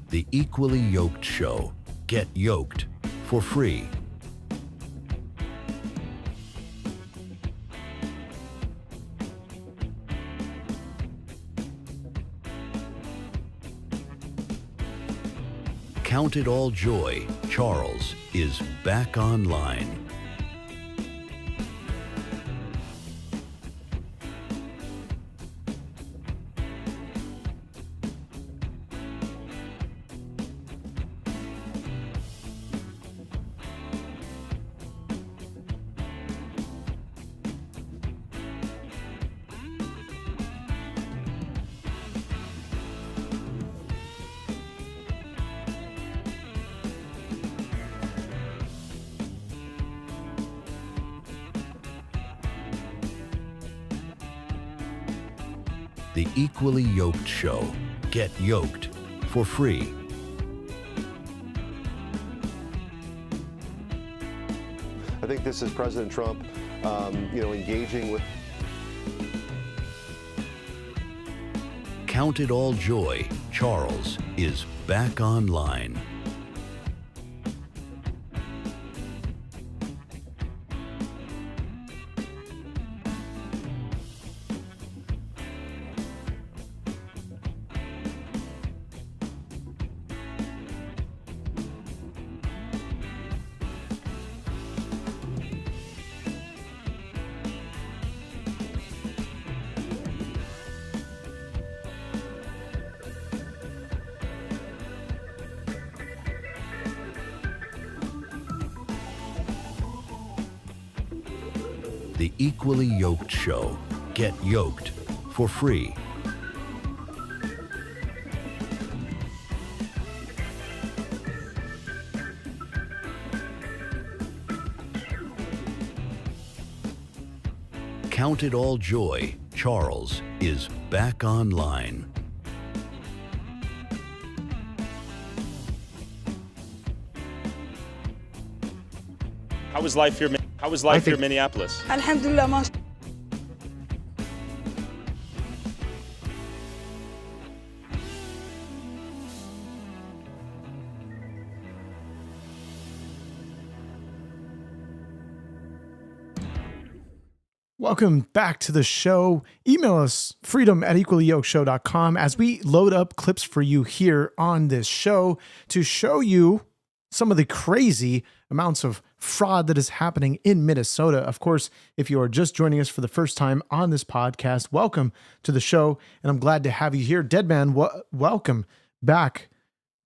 The Equally Yoked Show. Get yoked for free. Count it all joy. Charles is back online. The Equally Yoked Show. Get yoked for free. I think this is President Trump, engaging with. Count it all joy. Charles is back online. The Equally Yoked Show. Get yoked for free. Count it all joy. Charles is back online. How was life here? How was life here in Minneapolis? Alhamdulillah, mashallah. Welcome back to the show. Email us freedom@equallyyokedshow.com as we load up clips for you here on this show to show you some of the crazy amounts of fraud that is happening in Minnesota. Of course, if you are just joining us for the first time on this podcast, welcome to the show, and I'm glad to have you here. Deadman, welcome back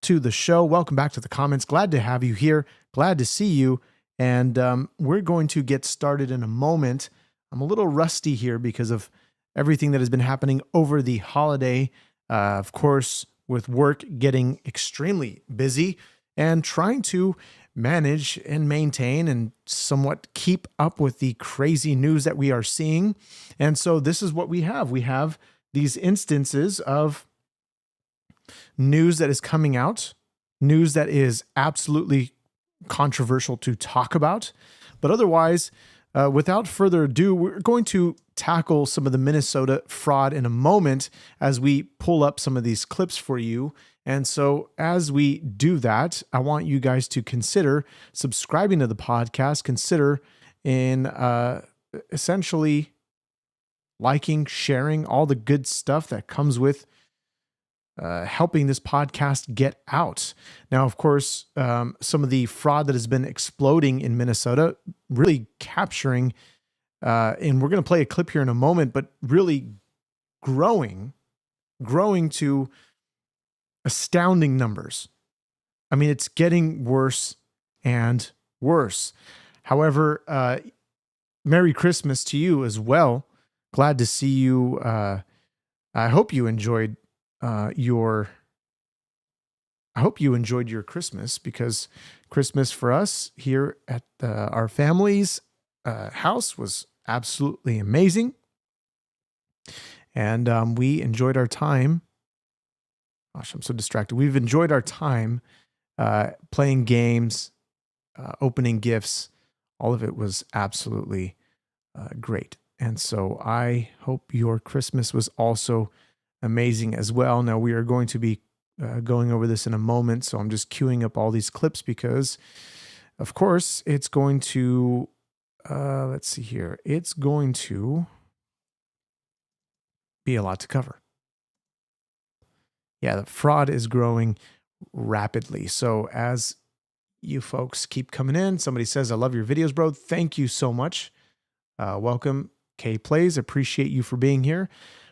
to the show. Welcome back to the comments. Glad to have you here. Glad to see you, and we're going to get started in a moment. I'm a little rusty here because of everything that has been happening over the holiday. Of course, with work getting extremely busy and trying to manage and maintain and somewhat keep up with the crazy news that we are seeing. And so this is what we have. We have these instances of news that is coming out, news that is absolutely controversial to talk about. But otherwise, without further ado, we're going to tackle some of the Minnesota fraud in a moment as we pull up some of these clips for you. And so as we do that, I want you guys to consider subscribing to the podcast, consider in essentially liking, sharing all the good stuff that comes with helping this podcast get out. Now, of course, some of the fraud that has been exploding in Minnesota, really capturing, and we're going to play a clip here in a moment, but really growing to astounding numbers. I mean, it's getting worse and worse. However, Merry Christmas to you as well. Glad to see you. I hope you enjoyed your Christmas, because Christmas for us here at our family's house was absolutely amazing. And we enjoyed our time. Gosh, I'm so distracted. We've enjoyed our time playing games, opening gifts. All of it was absolutely great. And so I hope your Christmas was also amazing as well. Now we are going to be going over this in a moment. So I'm just queuing up all these clips because, of course, it's going to, let's see here. It's going to be a lot to cover. Yeah, the fraud is growing rapidly. So as you folks keep coming in, somebody says, I love your videos, bro. Thank you so much. Welcome, K Plays. Appreciate you for being here.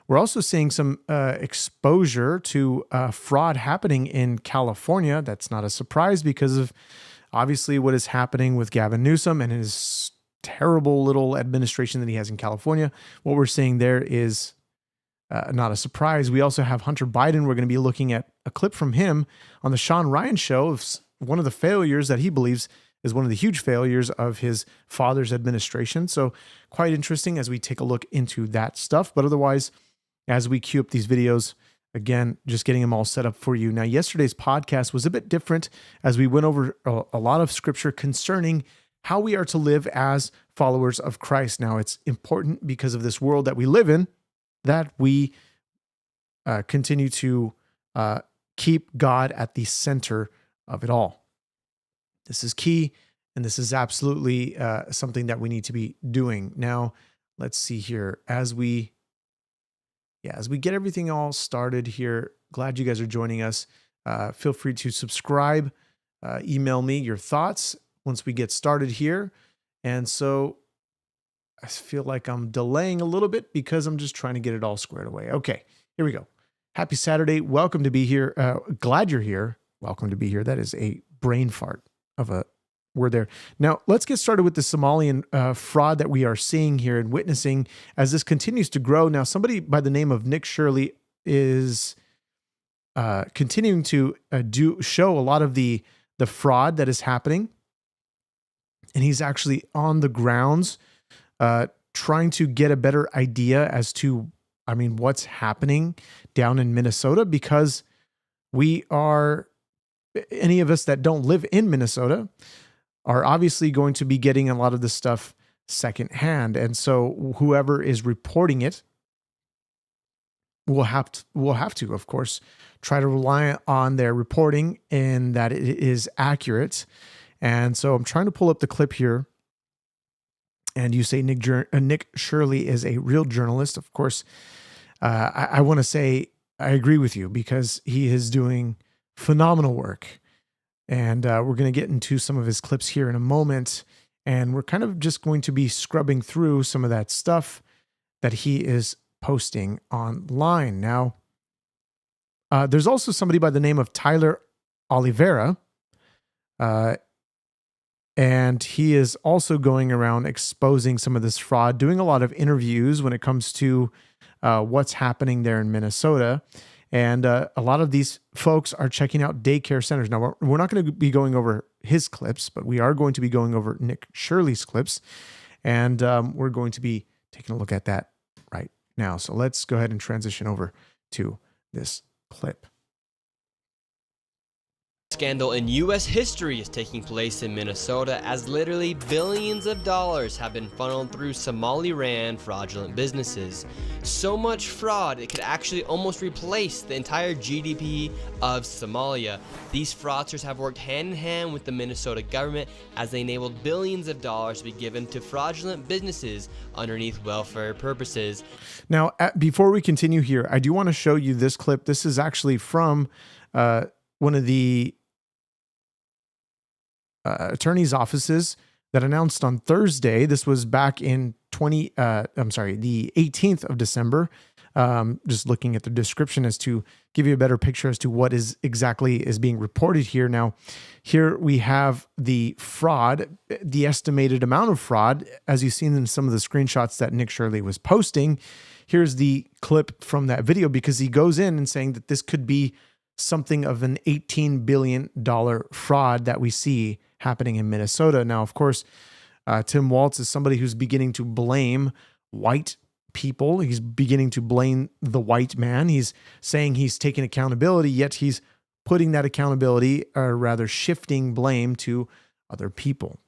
We're also seeing some exposure to fraud happening in California. That's not a surprise because of obviously what is happening with Gavin Newsom and his terrible little administration that he has in California. What we're seeing there is not a surprise. We also have Hunter Biden. We're going to be looking at a clip from him on the Sean Ryan show of one of the failures that he believes is one of the huge failures of his father's administration. So quite interesting as we take a look into that stuff. But otherwise, as we queue up these videos, again, just getting them all set up for you. Now, yesterday's podcast was a bit different as we went over a lot of scripture concerning how we are to live as followers of Christ. Now, it's important because of this world that we live in, that we continue to keep God at the center of it all. This is key, and this is absolutely something that we need to be doing. Now, let's see here. As we get everything all started here, glad you guys are joining us. Feel free to subscribe, email me your thoughts once we get started here. And so I feel like I'm delaying a little bit because I'm just trying to get it all squared away. Okay, here we go. Happy Saturday. Welcome to be here. Glad you're here. Welcome to be here. That is a brain fart of a word there. Now, let's get started with the Somalian fraud that we are seeing here and witnessing as this continues to grow. Now, somebody by the name of Nick Shirley is continuing to show a lot of the fraud that is happening. And he's actually on the grounds trying to get a better idea as to, what's happening down in Minnesota, because any of us that don't live in Minnesota are obviously going to be getting a lot of this stuff secondhand. And so whoever is reporting it will have to, of course, try to rely on their reporting and that it is accurate. And so I'm trying to pull up the clip here. And you say Nick Shirley is a real journalist. Of course, I want to say I agree with you because he is doing phenomenal work. And we're going to get into some of his clips here in a moment. And we're kind of just going to be scrubbing through some of that stuff that he is posting online. Now, there's also somebody by the name of Tyler Oliveira. And he is also going around exposing some of this fraud, doing a lot of interviews when it comes to what's happening there in Minnesota. And a lot of these folks are checking out daycare centers. Now, we're not going to be going over his clips, but we are going to be going over Nick Shirley's clips. And we're going to be taking a look at that right now. So let's go ahead and transition over to this clip. Scandal in U.S. history is taking place in Minnesota as literally billions of dollars have been funneled through Somali-ran fraudulent businesses. So much fraud, it could actually almost replace the entire GDP of Somalia. These fraudsters have worked hand in hand with the Minnesota government as they enabled billions of dollars to be given to fraudulent businesses underneath welfare purposes. Now, before we continue here, I do want to show you this clip. This is actually from one of the attorney's offices that announced on Thursday. This was back in the 18th of December. Just looking at the description as to give you a better picture as to what is being reported here. Now, here we have the fraud, the estimated amount of fraud, as you've seen in some of the screenshots that Nick Shirley was posting. Here's the clip from that video because he goes in and saying that this could be something of an $18 billion fraud that we see happening in Minnesota. Now, of course, Tim Walz is somebody who's beginning to blame white people. He's beginning to blame the white man. He's saying he's taking accountability, yet he's putting that accountability, or rather shifting blame to other people.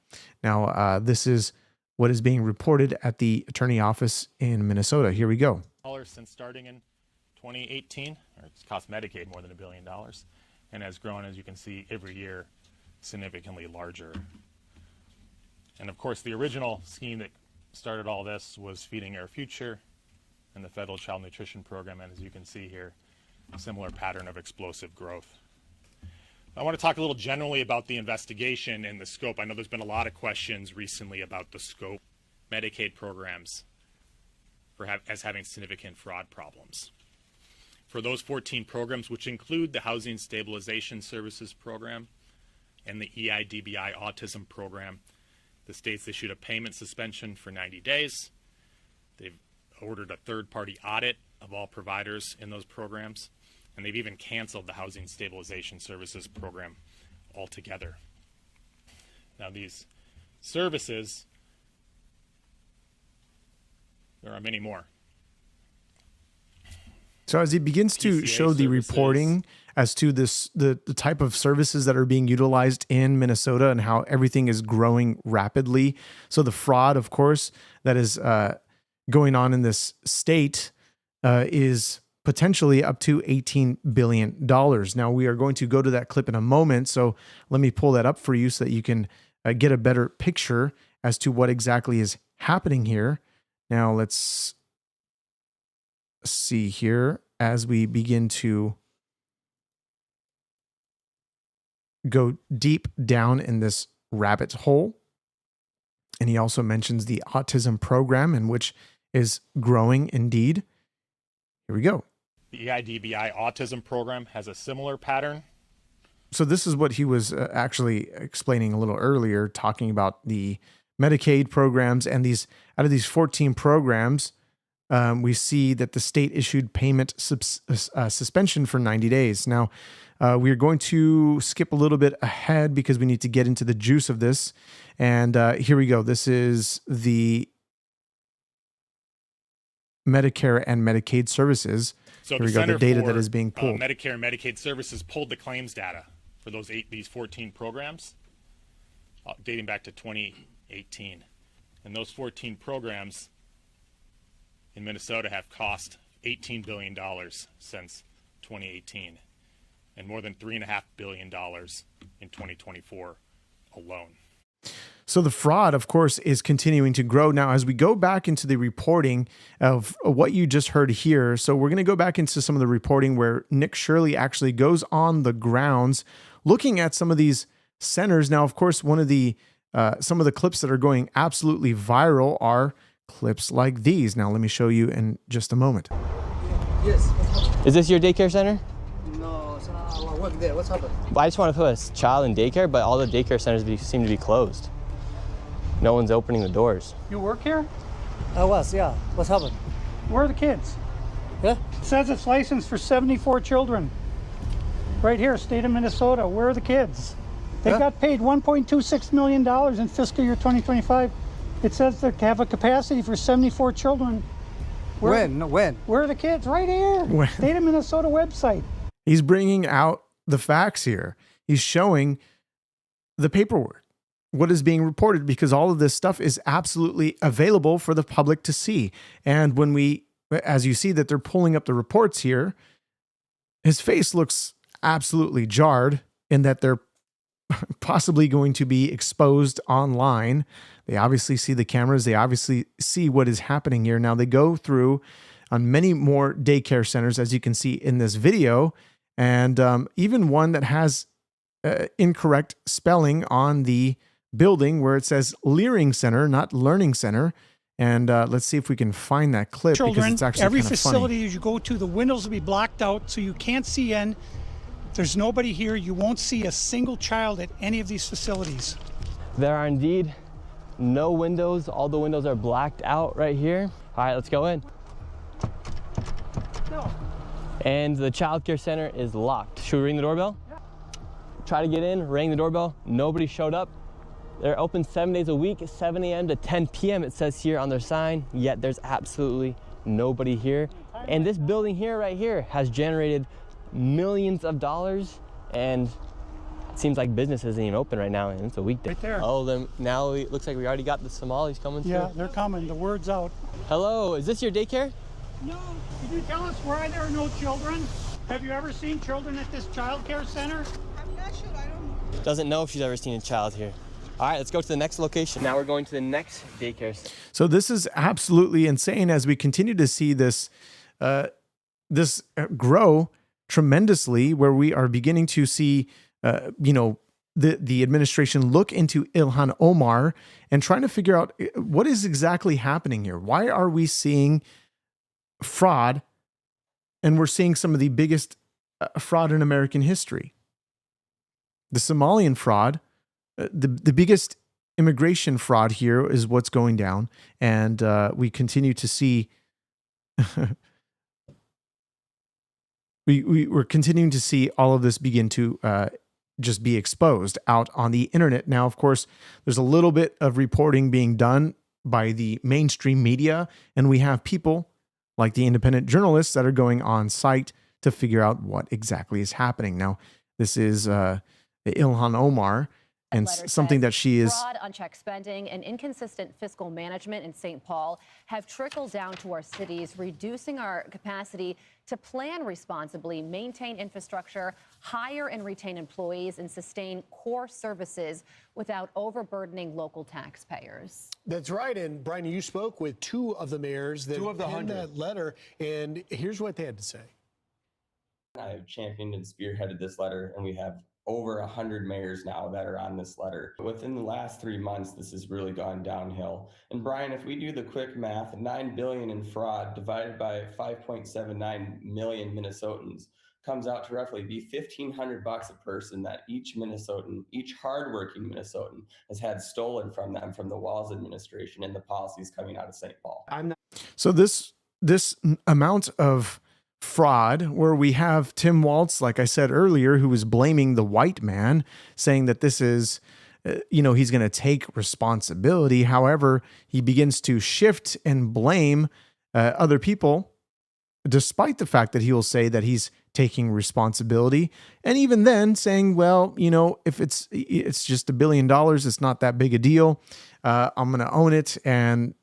Now, this is what is being reported at the attorney office in Minnesota. Here we go. Since starting in 2018, or it's cost Medicaid more than $1 billion, and has grown, as you can see, every year significantly larger. And of course, the original scheme that started all this was Feeding Our Future and the Federal Child Nutrition Program, and as you can see here, a similar pattern of explosive growth. I want to talk a little generally about the investigation and the scope. I know there's been a lot of questions recently about the scope of Medicaid programs as having significant fraud problems. For those 14 programs, which include the Housing Stabilization Services Program and the EIDBI Autism Program, the states issued a payment suspension for 90 days. They've ordered a third-party audit of all providers in those programs, and they've even canceled the Housing Stabilization Services Program altogether. Now, these services, there are many more. So as he begins to PCA show the services. reporting as to this, the type of services that are being utilized in Minnesota and how everything is growing rapidly. So the fraud, of course, that is going on in this state is potentially up to $18 billion. Now, we are going to go to that clip in a moment. So let me pull that up for you so that you can get a better picture as to what exactly is happening here. Now, let's see here as we begin to go deep down in this rabbit hole. And he also mentions the autism program, in which is growing indeed. Here we go. The EIDBI Autism Program has a similar pattern. So this is what he was actually explaining a little earlier, talking about the Medicaid programs, and these out of these 14 programs, we see that the state issued payment suspension for 90 days. Now, we're going to skip a little bit ahead because we need to get into the juice of this. And here we go. This is the Medicare and Medicaid services. So Here we go, the Center data for, that is being pulled. Medicare and Medicaid Services pulled the claims data for these 14 programs dating back to 2018. And those 14 programs in Minnesota have cost $18 billion since 2018, and more than $3.5 billion in 2024 alone. So the fraud, of course, is continuing to grow. Now, as we go back into the reporting of what you just heard here, so we're going to go back into some of the reporting where Nick Shirley actually goes on the grounds looking at some of these centers. Now, of course, one of the some of the clips that are going absolutely viral are clips like these. Now, let me show you in just a moment. Yes. Is this your daycare center? No, so I work there. What's happened? I just want to put a child in daycare, but all the daycare centers seem to be closed. No one's opening the doors. You work here? I was, yeah. What's happened? Where are the kids? Yeah? It says it's licensed for 74 children. Right here, state of Minnesota. Where are the kids? They Huh? got paid $1.26 million in fiscal year 2025. It says they have a capacity for 74 children. When? No, when? Where are the kids? Right here. When? State of Minnesota website. He's bringing out the facts here. He's showing the paperwork, what is being reported, because all of this stuff is absolutely available for the public to see. And when we, as you see that they're pulling up the reports here, his face looks absolutely jarred in that they're possibly going to be exposed online. They obviously see the cameras. They obviously see what is happening here. Now, they go through on many more daycare centers, as you can see in this video, and even one that has incorrect spelling on the building where it says Leering Center, not Learning Center. And let's see if we can find that clip, because Children, it's actually every kind of facility funny. as you go to, the windows will be blocked out so you can't see in. There's nobody here. You won't see a single child at any of these facilities. There are indeed no windows. All the windows are blacked out right here. All right, let's go in. No. And the child care center is locked. Should we ring the doorbell? Try to get in, rang the doorbell. Nobody showed up. They're open 7 days a week, 7 a.m. to 10 p.m. it says here on their sign, yet there's absolutely nobody here. And this building here, right here, has generated millions of dollars, and it seems like business isn't even open right now, and it's a weekday. Right there. Oh, then now it looks like we already got the Somalis coming Yeah, through. they're coming. The word's out. Hello, is this your daycare? No. Can you tell us why there are no children? Have you ever seen children at this child care center? I'm not sure. I don't know. Doesn't know if she's ever seen a child here. All right, let's go to the next location. Now we're going to the next daycare center. So this is absolutely insane as we continue to see this grow tremendously, where we are beginning to see, the administration look into Ilhan Omar and trying to figure out what is exactly happening here. Why are we seeing fraud, and we're seeing some of the biggest fraud in American history? The Somalian fraud, the biggest immigration fraud here is what's going down, and we continue to see. We're continuing to see all of this begin to just be exposed out on the internet. Now, of course, there's a little bit of reporting being done by the mainstream media, and we have people like the independent journalists that are going on site to figure out what exactly is happening. Now, this is Ilhan Omar, and something that she is. Fraud, unchecked spending, and inconsistent fiscal management in St. Paul have trickled down to our cities, reducing our capacity to plan responsibly, maintain infrastructure, hire and retain employees, and sustain core services without overburdening local taxpayers. That's right. And Brian, you spoke with two of the mayors that penned that letter, and here's what they had to say. I've championed and spearheaded this letter, and we have over 100 mayors now that are on this letter. Within the last 3 months, this has really gone downhill. And Brian, if we do the quick math, $9 billion in fraud divided by 5.79 million Minnesotans comes out to roughly be $1,500 a person that each Minnesotan, each hardworking Minnesotan has had stolen from them from the Walz administration and the policies coming out of St. Paul. So this amount of fraud, where we have Tim Walz, like I said earlier, who was blaming the white man, saying that this is, he's going to take responsibility. However, he begins to shift and blame other people, despite the fact that he will say that he's taking responsibility. And even then saying, well, if it's just $1 billion, it's not that big a deal. I'm going to own it. And,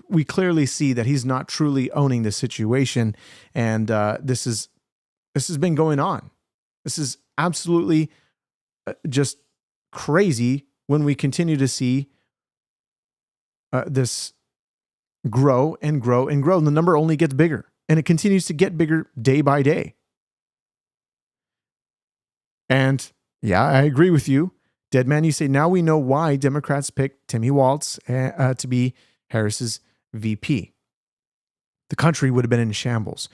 we clearly see that he's not truly owning the situation. And this has been going on. This is absolutely just crazy when we continue to see this grow and grow and grow. And the number only gets bigger, and it continues to get bigger day by day. And yeah, I agree with you. Deadman, you say, now we know why Democrats picked Timmy Walz to be Harris's VP. The country would have been in shambles.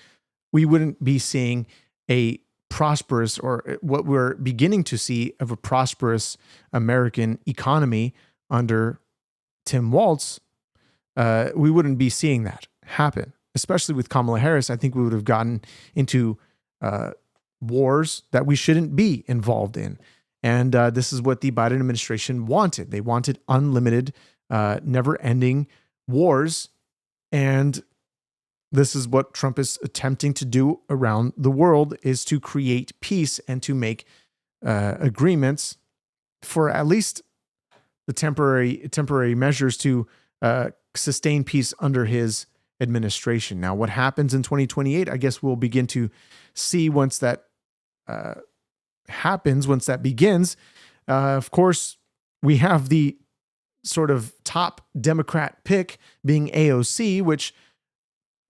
We wouldn't be seeing a prosperous, or what we're beginning to see of a prosperous American economy under Tim Walz. We wouldn't be seeing that happen, especially with Kamala Harris. I think we would have gotten into wars that we shouldn't be involved in. And this is what the Biden administration wanted. They wanted unlimited, never-ending wars. And this is what Trump is attempting to do around the world, is to create peace and to make agreements for at least the temporary measures to sustain peace under his administration. Now, what happens in 2028, I guess we'll begin to see once that happens, once that begins. Of course, we have the sort of top Democrat pick being AOC, which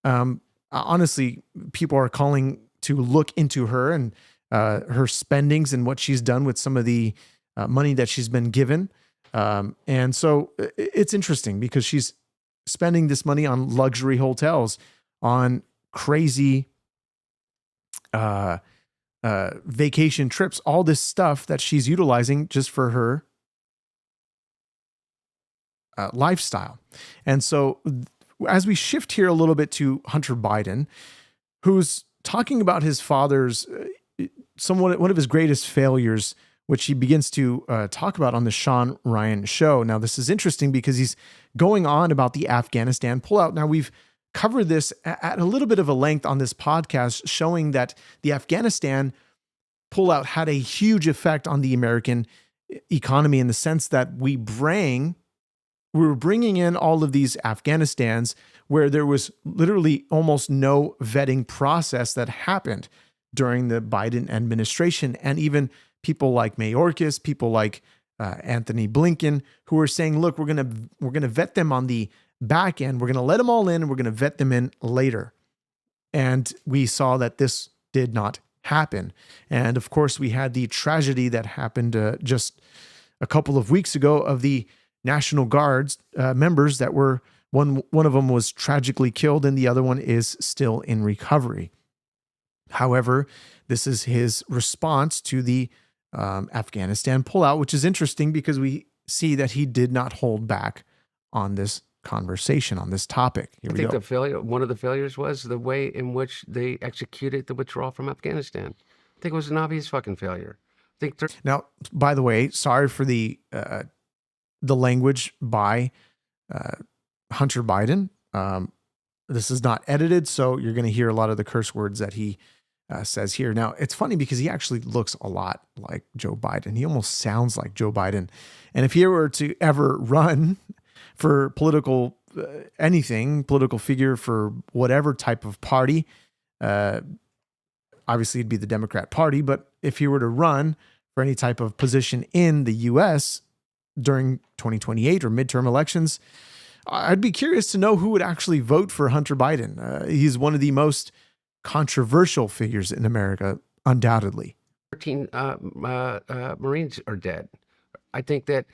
honestly, people are calling to look into her and her spendings and what she's done with some of the money that she's been given. And so it's interesting because she's spending this money on luxury hotels, on crazy vacation trips, all this stuff that she's utilizing just for her lifestyle. And so as we shift here a little bit to Hunter Biden, who's talking about his father's one of his greatest failures, which he begins to talk about on the Sean Ryan show. Now, this is interesting because he's going on about the Afghanistan pullout. Now, we've covered this at a little bit of a length on this podcast, showing that the Afghanistan pullout had a huge effect on the American economy in the sense that we bring we were bringing in all of these Afghanistans where there was literally almost no vetting process that happened during the Biden administration. And even people like Mayorkas, people like Anthony Blinken, who were saying, look, we're gonna vet them on the back end. We're gonna let them all in and we're gonna vet them in later. And we saw that this did not happen. And of course, we had the tragedy that happened just a couple of weeks ago of the National Guard's members that were, one of them was tragically killed and the other one is still in recovery. However, this is his response to the Afghanistan pullout, which is interesting because we see that he did not hold back on this conversation, on this topic. Here I think one of the failures was the way in which they executed the withdrawal from Afghanistan. I think it was an obvious fucking failure. Now, by the way, sorry for the language by Hunter Biden. This is not edited, so you're going to hear a lot of the curse words that he says here. Now, it's funny because he actually looks a lot like Joe Biden. He almost sounds like Joe Biden. And if he were to ever run for political political figure for whatever type of party, obviously it'd be the Democrat Party, but if he were to run for any type of position in the U.S. during 2028 or midterm elections, I'd be curious to know who would actually vote for Hunter Biden. He's one of the most controversial figures in America, undoubtedly. 13 Marines are dead. I think that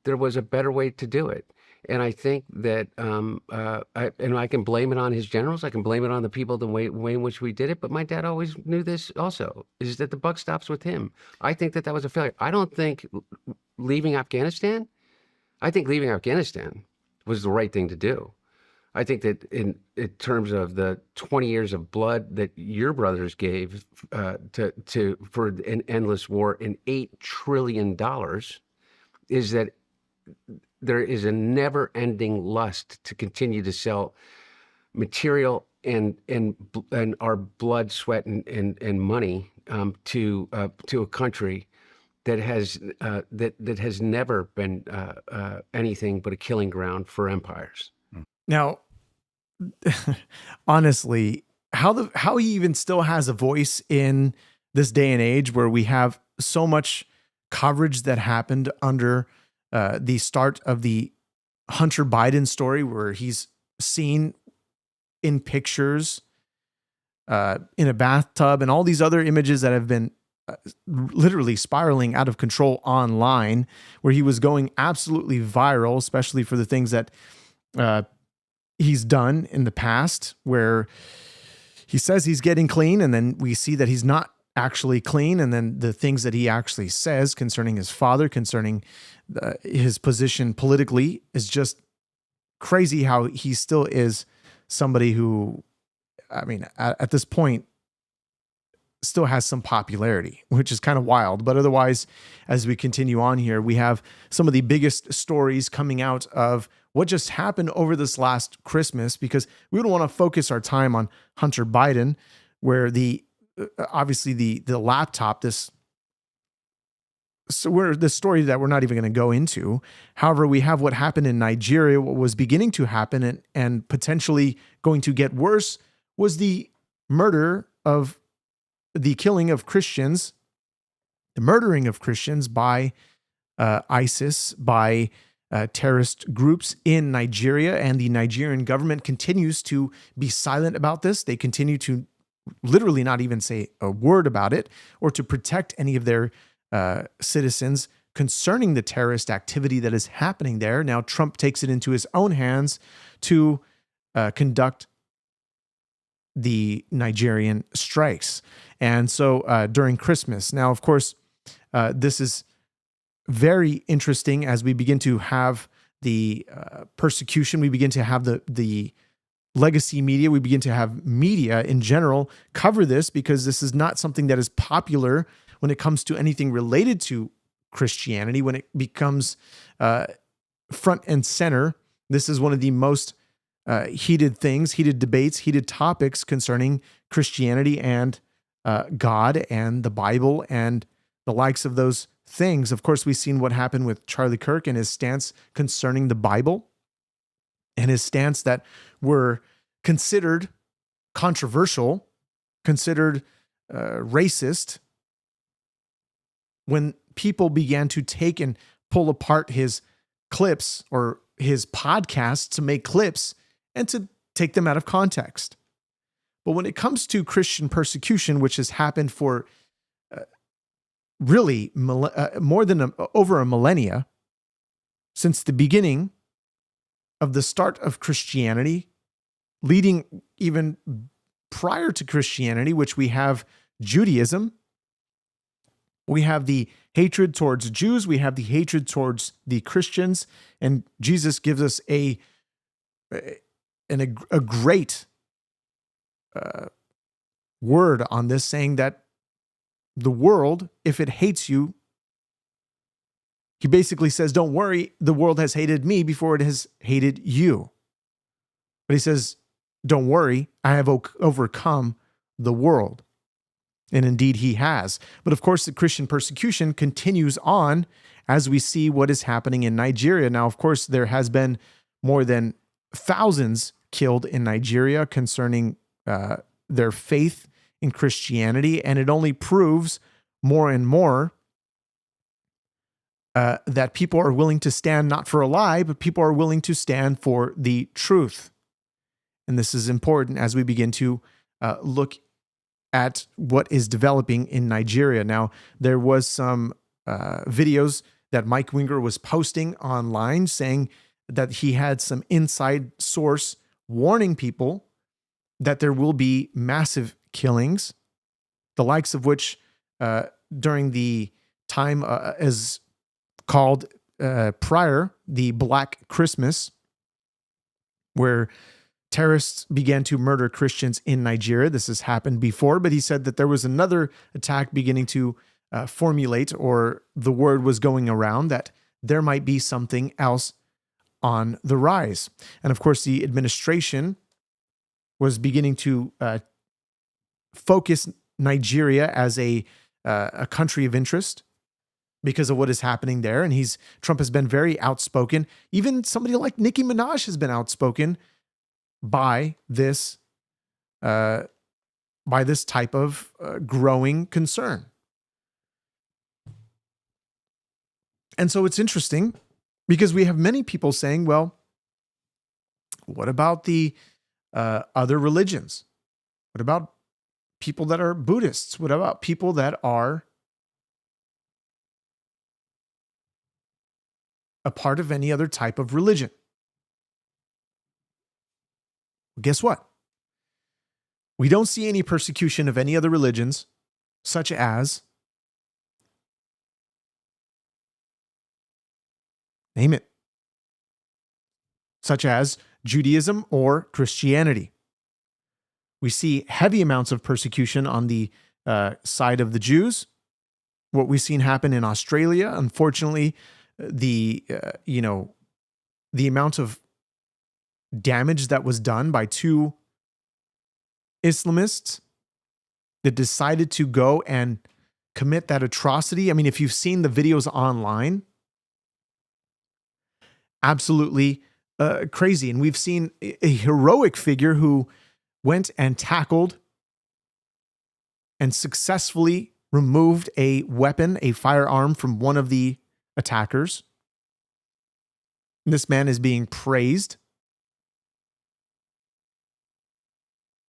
there was a better way to do it. And I think that, I can blame it on his generals. I can blame it on the people, the way in which we did it. But my dad always knew this also, is that the buck stops with him. I think that was a failure. I don't think leaving Afghanistan was the right thing to do. I think that in terms of the 20 years of blood that your brothers gave for an endless war in $8 trillion, is that there is a never-ending lust to continue to sell material and our blood, sweat, and money to a country that has never been anything but a killing ground for empires. Now, honestly, how he even still has a voice in this day and age where we have so much coverage that happened under the start of the Hunter Biden story, where he's seen in pictures in a bathtub and all these other images that have been literally spiraling out of control online, where he was going absolutely viral, especially for the things that he's done in the past, where he says he's getting clean and then we see that he's not actually clean. And then the things that he actually says concerning his father, concerning his position politically, is just crazy how he still is somebody who, I mean, at this point, still has some popularity, which is kind of wild. But otherwise, as we continue on here, we have some of the biggest stories coming out of what just happened over this last Christmas, because we don't want to focus our time on Hunter Biden, where obviously the laptop, this story that we're not even going to go into. However, we have what happened in Nigeria, what was beginning to happen and potentially going to get worse, was the killing of Christians, the murdering of Christians by ISIS, by terrorist groups in Nigeria. And the Nigerian government continues to be silent about this. They continue to literally not even say a word about it or to protect any of their citizens concerning the terrorist activity that is happening there. Now, Trump takes it into his own hands to conduct the Nigerian strikes. And so during Christmas, now, of course, this is very interesting as we begin to have the persecution. We begin to have the legacy media. We begin to have media in general cover this, because this is not something that is popular when it comes to anything related to Christianity. When it becomes front and center, this is one of the most heated debates, heated topics concerning Christianity and God and the Bible and the likes of those things. Of course, we've seen what happened with Charlie Kirk and his stance concerning the Bible and his stance that were considered controversial, considered racist, when people began to take and pull apart his clips or his podcasts to make clips and to take them out of context. But when it comes to Christian persecution, which has happened for really more than over a millennia, since the beginning of the start of Christianity, leading even prior to Christianity, which we have Judaism, we have the hatred towards Jews, we have the hatred towards the Christians, and Jesus gives us a great word on this, saying that the world, if it hates you, he basically says, don't worry, the world has hated me before it has hated you. But he says, don't worry, I have overcome the world. And indeed he has. But of course, the Christian persecution continues on as we see what is happening in Nigeria. Now, of course, there has been more than thousands killed in Nigeria concerning their faith in Christianity. And it only proves more and more that people are willing to stand not for a lie, but people are willing to stand for the truth. And this is important as we begin to look at what is developing in Nigeria. Now, there was some videos that Mike Winger was posting online saying that he had some inside source warning people that there will be massive killings, the likes of which during the time is called prior, the Black Christmas, where terrorists began to murder Christians in Nigeria. This has happened before, but he said that there was another attack beginning to formulate, or the word was going around that there might be something else on the rise. And of course, the administration was beginning to focus Nigeria as a country of interest because of what is happening there. And Trump has been very outspoken. Even somebody like Nicki Minaj has been outspoken by this type of growing concern. And so it's interesting because we have many people saying, well, what about the other religions? What about people that are Buddhists? What about people that are a part of any other type of religion? Guess what? We don't see any persecution of any other religions, such as, name it, such as Judaism or Christianity. We see heavy amounts of persecution on the side of the Jews. What we've seen happen in Australia, unfortunately, the amount of damage that was done by two Islamists that decided to go and commit that atrocity. I mean, if you've seen the videos online, absolutely crazy. And we've seen a heroic figure who went and tackled and successfully removed a weapon, a firearm from one of the attackers. And this man is being praised.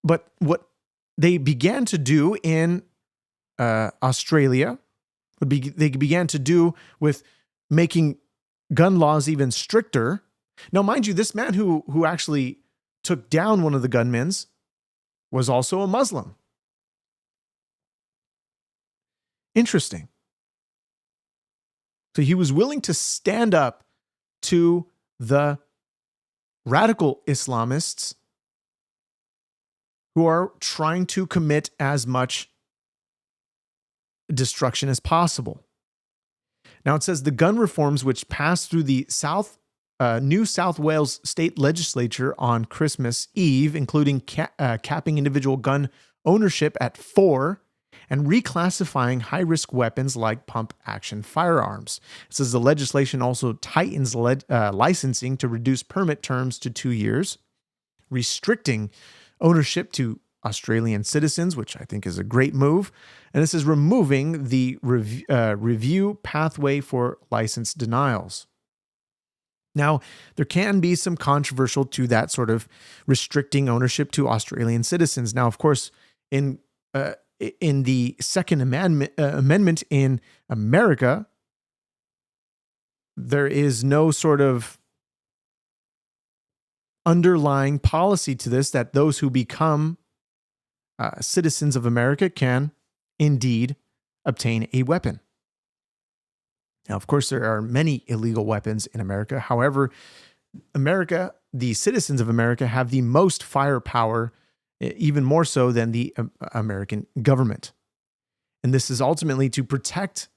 But what they began to do in Australia, they began to do with making gun laws even stricter. Now, mind you, this man who actually took down one of the gunmen was also a Muslim. Interesting. So he was willing to stand up to the radical Islamists who are trying to commit as much destruction as possible. Now it says the gun reforms which passed through the New South Wales state legislature on Christmas Eve, including capping individual gun ownership at 4 and reclassifying high-risk weapons like pump-action firearms. It says the legislation also tightens licensing to reduce permit terms to 2 years, restricting ownership to Australian citizens, which I think is a great move. And this is removing the review pathway for license denials. Now, there can be some controversial to that sort of restricting ownership to Australian citizens. Now, of course, in the Second Amendment in America, there is no sort of underlying policy to this that those who become citizens of America can indeed obtain a weapon. Now, of course, there are many illegal weapons in America. However, the citizens of America have the most firepower, even more so than the American government. And this is ultimately to protect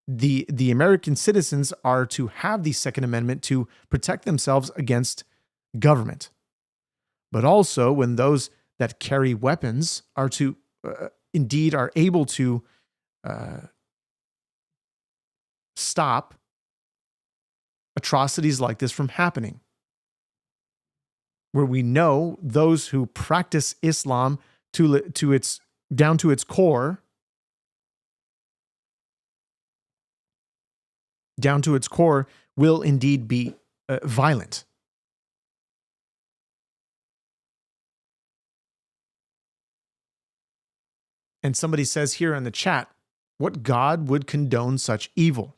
the American citizens are to have the Second Amendment to protect themselves against government. But also when those that carry weapons are to indeed are able to stop atrocities like this from happening, where we know those who practice Islam to its down to its core, will indeed be violent. And somebody says here in the chat, what God would condone such evil?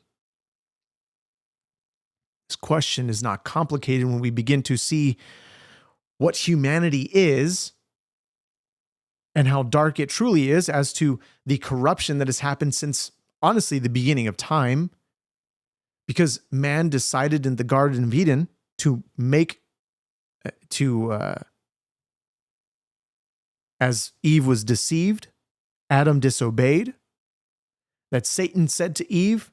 This question is not complicated when we begin to see what humanity is and how dark it truly is as to the corruption that has happened since, honestly, the beginning of time. Because man decided in the Garden of Eden to as Eve was deceived, Adam disobeyed, that Satan said to Eve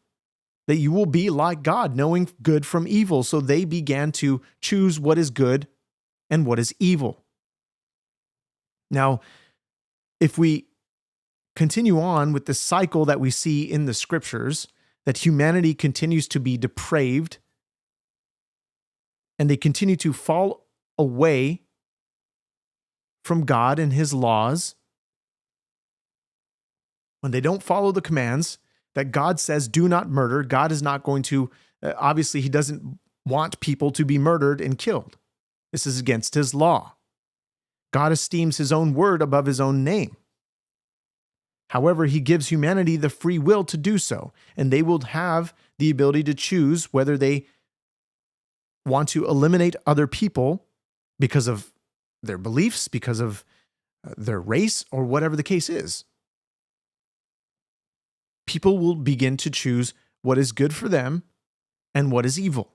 that you will be like God, knowing good from evil. So they began to choose what is good and what is evil. Now, if we continue on with the cycle that we see in the scriptures, that humanity continues to be depraved and they continue to fall away from God and his laws, when they don't follow the commands that God says, do not murder, God is not going to, obviously, he doesn't want people to be murdered and killed. This is against his law. God esteems his own word above his own name. However, he gives humanity the free will to do so, and they will have the ability to choose whether they want to eliminate other people because of their beliefs, because of their race, or whatever the case is. People will begin to choose what is good for them and what is evil.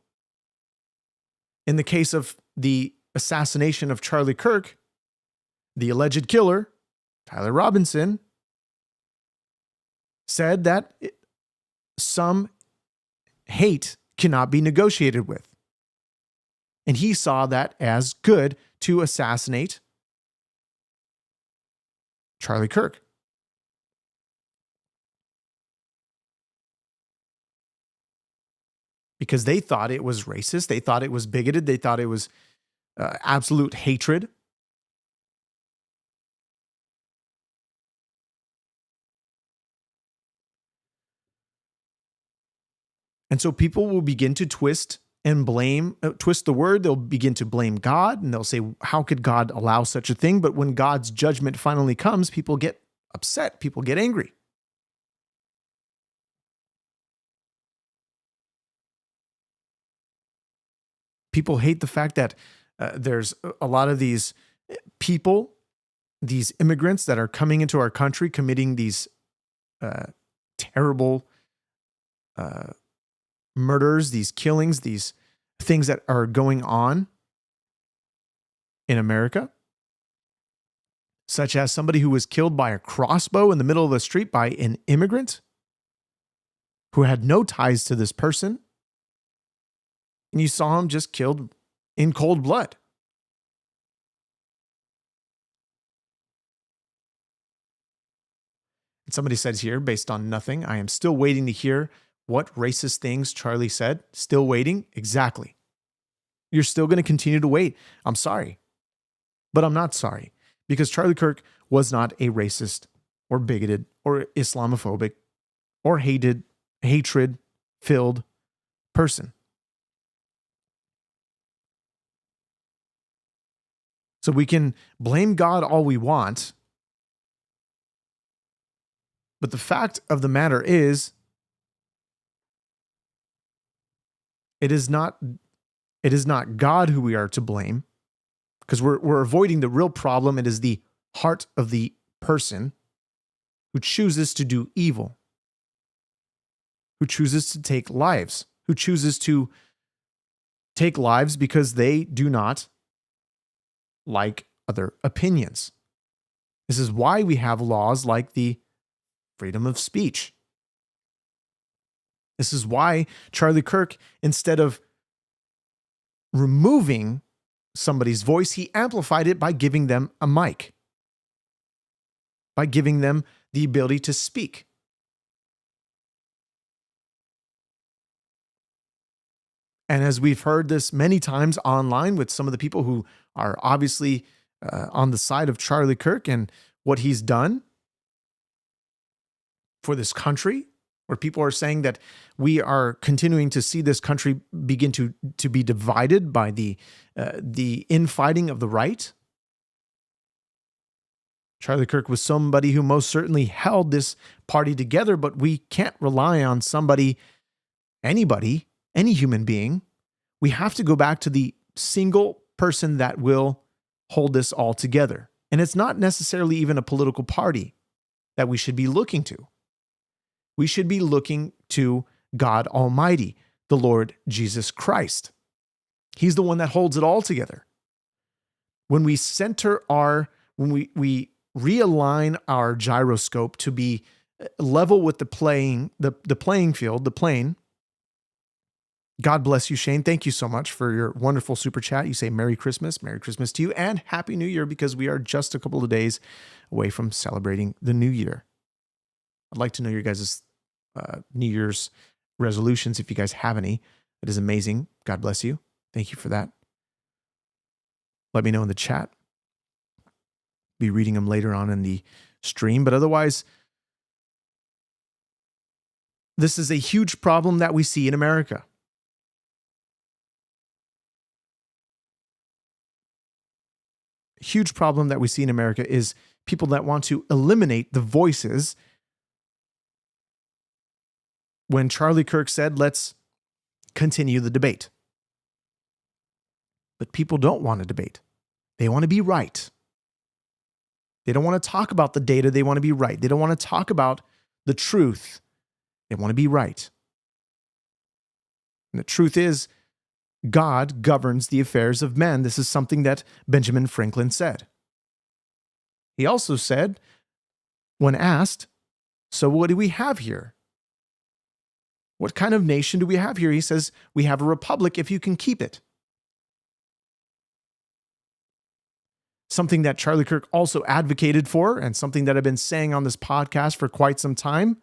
In the case of the assassination of Charlie Kirk, the alleged killer, Tyler Robinson, said that some hate cannot be negotiated with. And he saw that as good to assassinate Charlie Kirk. Because they thought it was racist, they thought it was bigoted, they thought it was absolute hatred. And so people will begin to twist the word. They'll begin to blame God, and they'll say, how could God allow such a thing? But when God's judgment finally comes, people get upset, people get angry. People hate the fact that there's a lot of these people, these immigrants that are coming into our country, committing these terrible murders, these killings, these things that are going on in America, such as somebody who was killed by a crossbow in the middle of the street by an immigrant who had no ties to this person. And you saw him just killed in cold blood. Somebody says here, based on nothing, I am still waiting to hear what racist things Charlie said. Still waiting? Exactly. You're still going to continue to wait. I'm sorry. But I'm not sorry, because Charlie Kirk was not a racist or bigoted or Islamophobic or hatred-filled person. So we can blame God all we want, but the fact of the matter is, it is not God who we are to blame, because we're avoiding the real problem. It is the heart of the person who chooses to do evil, who chooses to take lives, who chooses to take lives because they do not like other opinions. This is why we have laws like the freedom of speech. This is why Charlie Kirk, instead of removing somebody's voice, he amplified it by giving them a mic, by giving them the ability to speak. And as we've heard this many times online with some of the people who are obviously on the side of Charlie Kirk and what he's done for this country, where people are saying that we are continuing to see this country begin to be divided by the infighting of the right. Charlie Kirk was somebody who most certainly held this party together, but we can't rely on anybody, any human being. We have to go back to the single person that will hold this all together. And it's not necessarily even a political party that we should be looking to. We should be looking to God Almighty, the Lord Jesus Christ. He's the one that holds it all together. When we realign our gyroscope to be level with the playing field, the plane. God bless you, Shane. Thank you so much for your wonderful super chat. You say Merry Christmas to you, and Happy New Year, because we are just a couple of days away from celebrating the new year. I'd like to know your guys' New Year's resolutions, if you guys have any. It is amazing. God bless you. Thank you for that. Let me know in the chat. Be reading them later on in the stream. But otherwise, this is a huge problem that we see in America. A huge problem that we see in America is people that want to eliminate the voices. When Charlie Kirk said, let's continue the debate. But people don't want to debate. They want to be right. They don't want to talk about the data. They want to be right. They don't want to talk about the truth. They want to be right. And the truth is, God governs the affairs of men. This is something that Benjamin Franklin said. He also said, when asked, so what do we have here? What kind of nation do we have here? He says, we have a republic if you can keep it. Something that Charlie Kirk also advocated for, and something that I've been saying on this podcast for quite some time.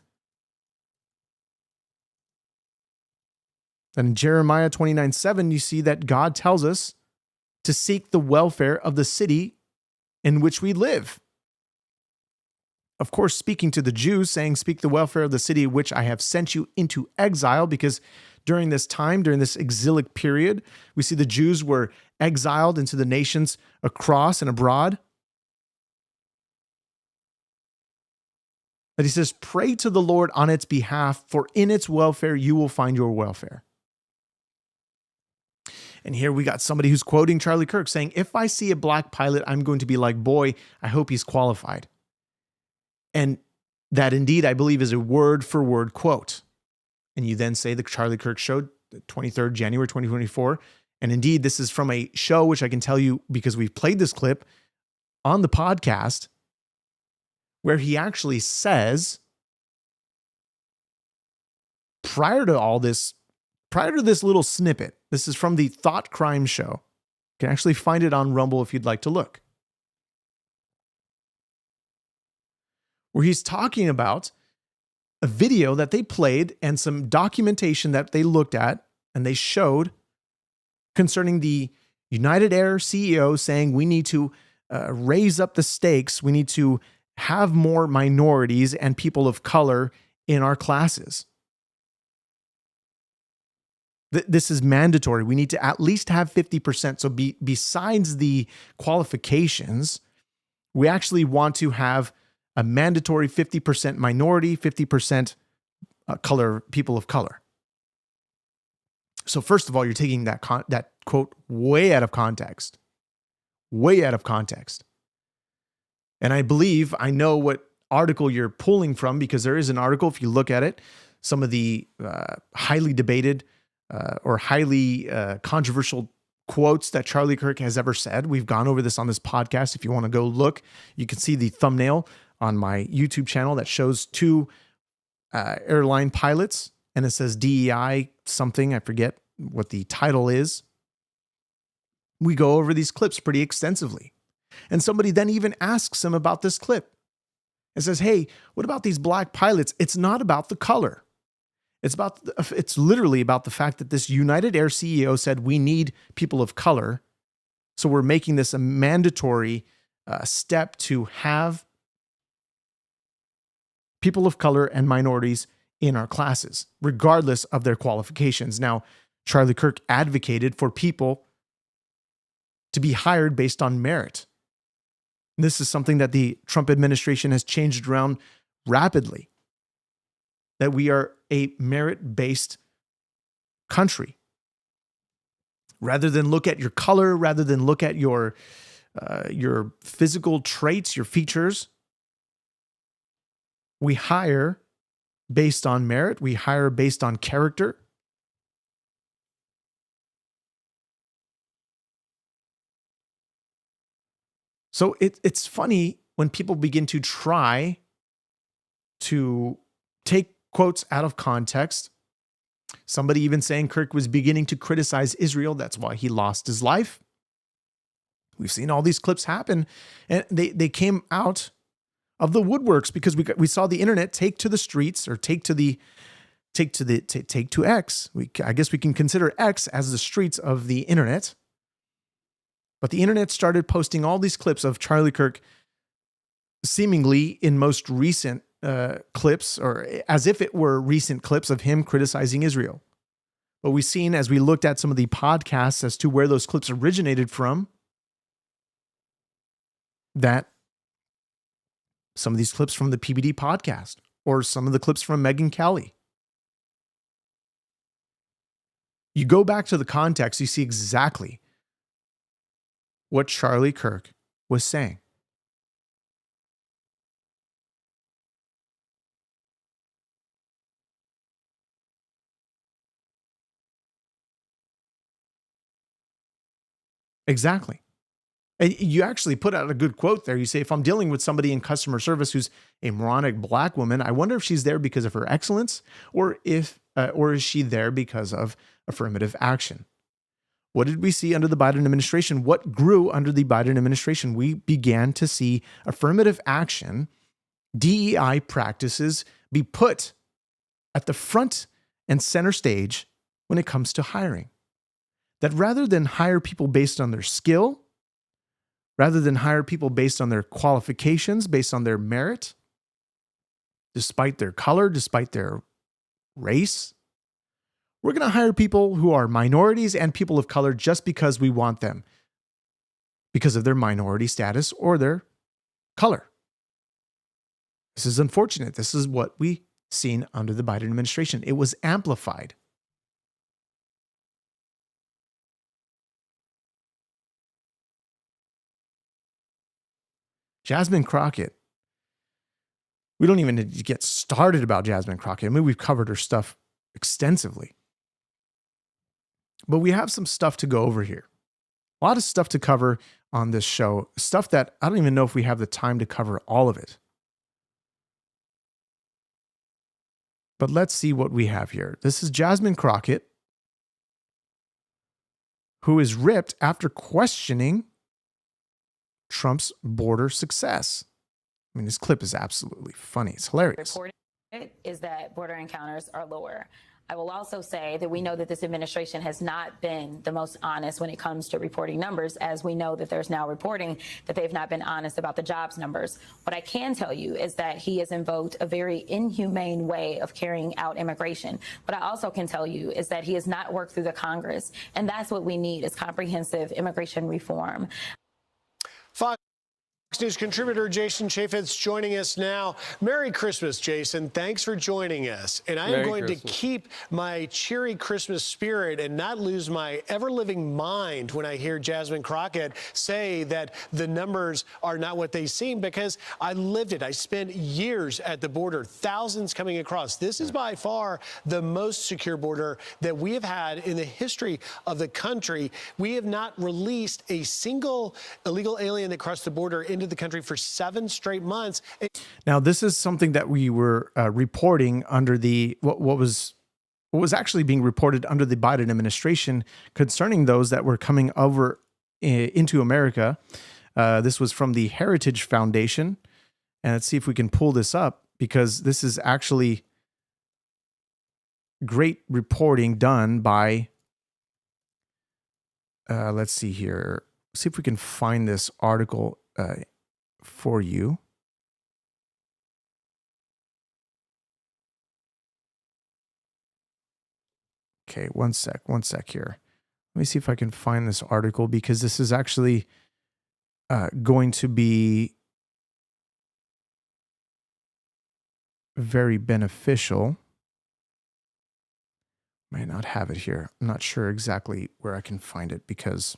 And in Jeremiah 29:7, you see that God tells us to seek the welfare of the city in which we live. Of course, speaking to the Jews, saying, seek the welfare of the city which I have sent you into exile, because during this time, during this exilic period, we see the Jews were exiled into the nations across and abroad. But he says, pray to the Lord on its behalf, for in its welfare you will find your welfare. And here we got somebody who's quoting Charlie Kirk saying, if I see a black pilot, I'm going to be like, boy, I hope he's qualified. And that indeed, I believe, is a word for word quote. And you then say the Charlie Kirk show, 23rd January 2024. And indeed, this is from a show which I can tell you, because we've played this clip on the podcast, where he actually says, prior to this little snippet, this is from the Thought Crime show. You can actually find it on Rumble if you'd like to look. where he's talking about a video that they played and some documentation that they looked at and they showed concerning the United Air CEO saying we need to raise up the stakes. We need to have more minorities and people of color in our classes. This is mandatory. We need to at least have 50%. So besides the qualifications, we actually want to have a mandatory 50% minority, 50% color, people of color. So first of all, you're taking that quote way out of context. Way out of context. And I know what article you're pulling from, because there is an article, if you look at it, some of the highly debated or highly controversial quotes that Charlie Kirk has ever said. We've gone over this on this podcast. If you want to go look, you can see the thumbnail on my YouTube channel that shows two airline pilots, and it says DEI something. I forget what the title is. We go over these clips pretty extensively. And somebody then even asks him about this clip and says, hey, what about these black pilots? It's not about the color. It's literally about the fact that this United Air CEO said we need people of color. So we're making this a mandatory step to have people of color and minorities in our classes, regardless of their qualifications. Now, Charlie Kirk advocated for people to be hired based on merit. This is something that the Trump administration has changed around rapidly, that we are a merit-based country. Rather than look at your color, rather than look at your physical traits, your features, we hire based on merit. We hire based on character. So it's funny when people begin to try to take quotes out of context. Somebody even saying Kirk was beginning to criticize Israel. That's why he lost his life. We've seen all these clips happen, and they came out of the woodworks because we saw the internet take to the streets, or take to X. I guess we can consider X as the streets of the internet. But the internet started posting all these clips of Charlie Kirk, seemingly in most recent clips, or as if it were recent clips of him criticizing Israel. But we've seen, as we looked at some of the podcasts as to where those clips originated from, that some of these clips from the PBD podcast, or some of the clips from Megyn Kelly. You go back to the context, you see exactly what Charlie Kirk was saying. Exactly. And you actually put out a good quote there. You say, if I'm dealing with somebody in customer service who's a moronic black woman, I wonder if she's there because of her excellence, or is she there because of affirmative action? What did we see under the Biden administration? What grew under the Biden administration? We began to see affirmative action, DEI practices be put at the front and center stage when it comes to hiring. That rather than hire people based on their skill, rather than hire people based on their qualifications, based on their merit, despite their color, despite their race, we're going to hire people who are minorities and people of color just because we want them, because of their minority status or their color. This is unfortunate. This is what we've seen under the Biden administration. It was amplified. Jasmine Crockett. We don't even need to get started about Jasmine Crockett. I mean, we've covered her stuff extensively. But we have some stuff to go over here. A lot of stuff to cover on this show. Stuff that I don't even know if we have the time to cover all of it. But let's see what we have here. This is Jasmine Crockett, who is ripped after questioning Trump's border success. I mean, this clip is absolutely funny. It's hilarious. Reporting is that border encounters are lower. I will also say that we know that this administration has not been the most honest when it comes to reporting numbers, as we know that there's now reporting that they've not been honest about the jobs numbers. What I can tell you is that he has invoked a very inhumane way of carrying out immigration. What I also can tell you is that he has not worked through the Congress, and that's what we need is comprehensive immigration reform. Fox News contributor Jason Chaffetz joining us now. Merry Christmas, Jason. Thanks for joining us. And I am going to keep my cheery Christmas spirit and not lose my ever-living mind when I hear Jasmine Crockett say that the numbers are not what they seem, because I lived it. I spent years at the border, thousands coming across. This is by far the most secure border that we have had in the history of the country. We have not released a single illegal alien that crossed the border into the country for 7 straight months. Now, this is something that we were reporting under the what was actually being reported under the Biden administration concerning those that were coming over into America. This was from the Heritage Foundation, and let's see if we can pull this up, because this is actually great reporting done by. Let's see here. See if we can find this article for you. Okay, one sec here. Let me see if I can find this article, because this is actually going to be very beneficial. Might not have it here. I'm not sure exactly where I can find it, because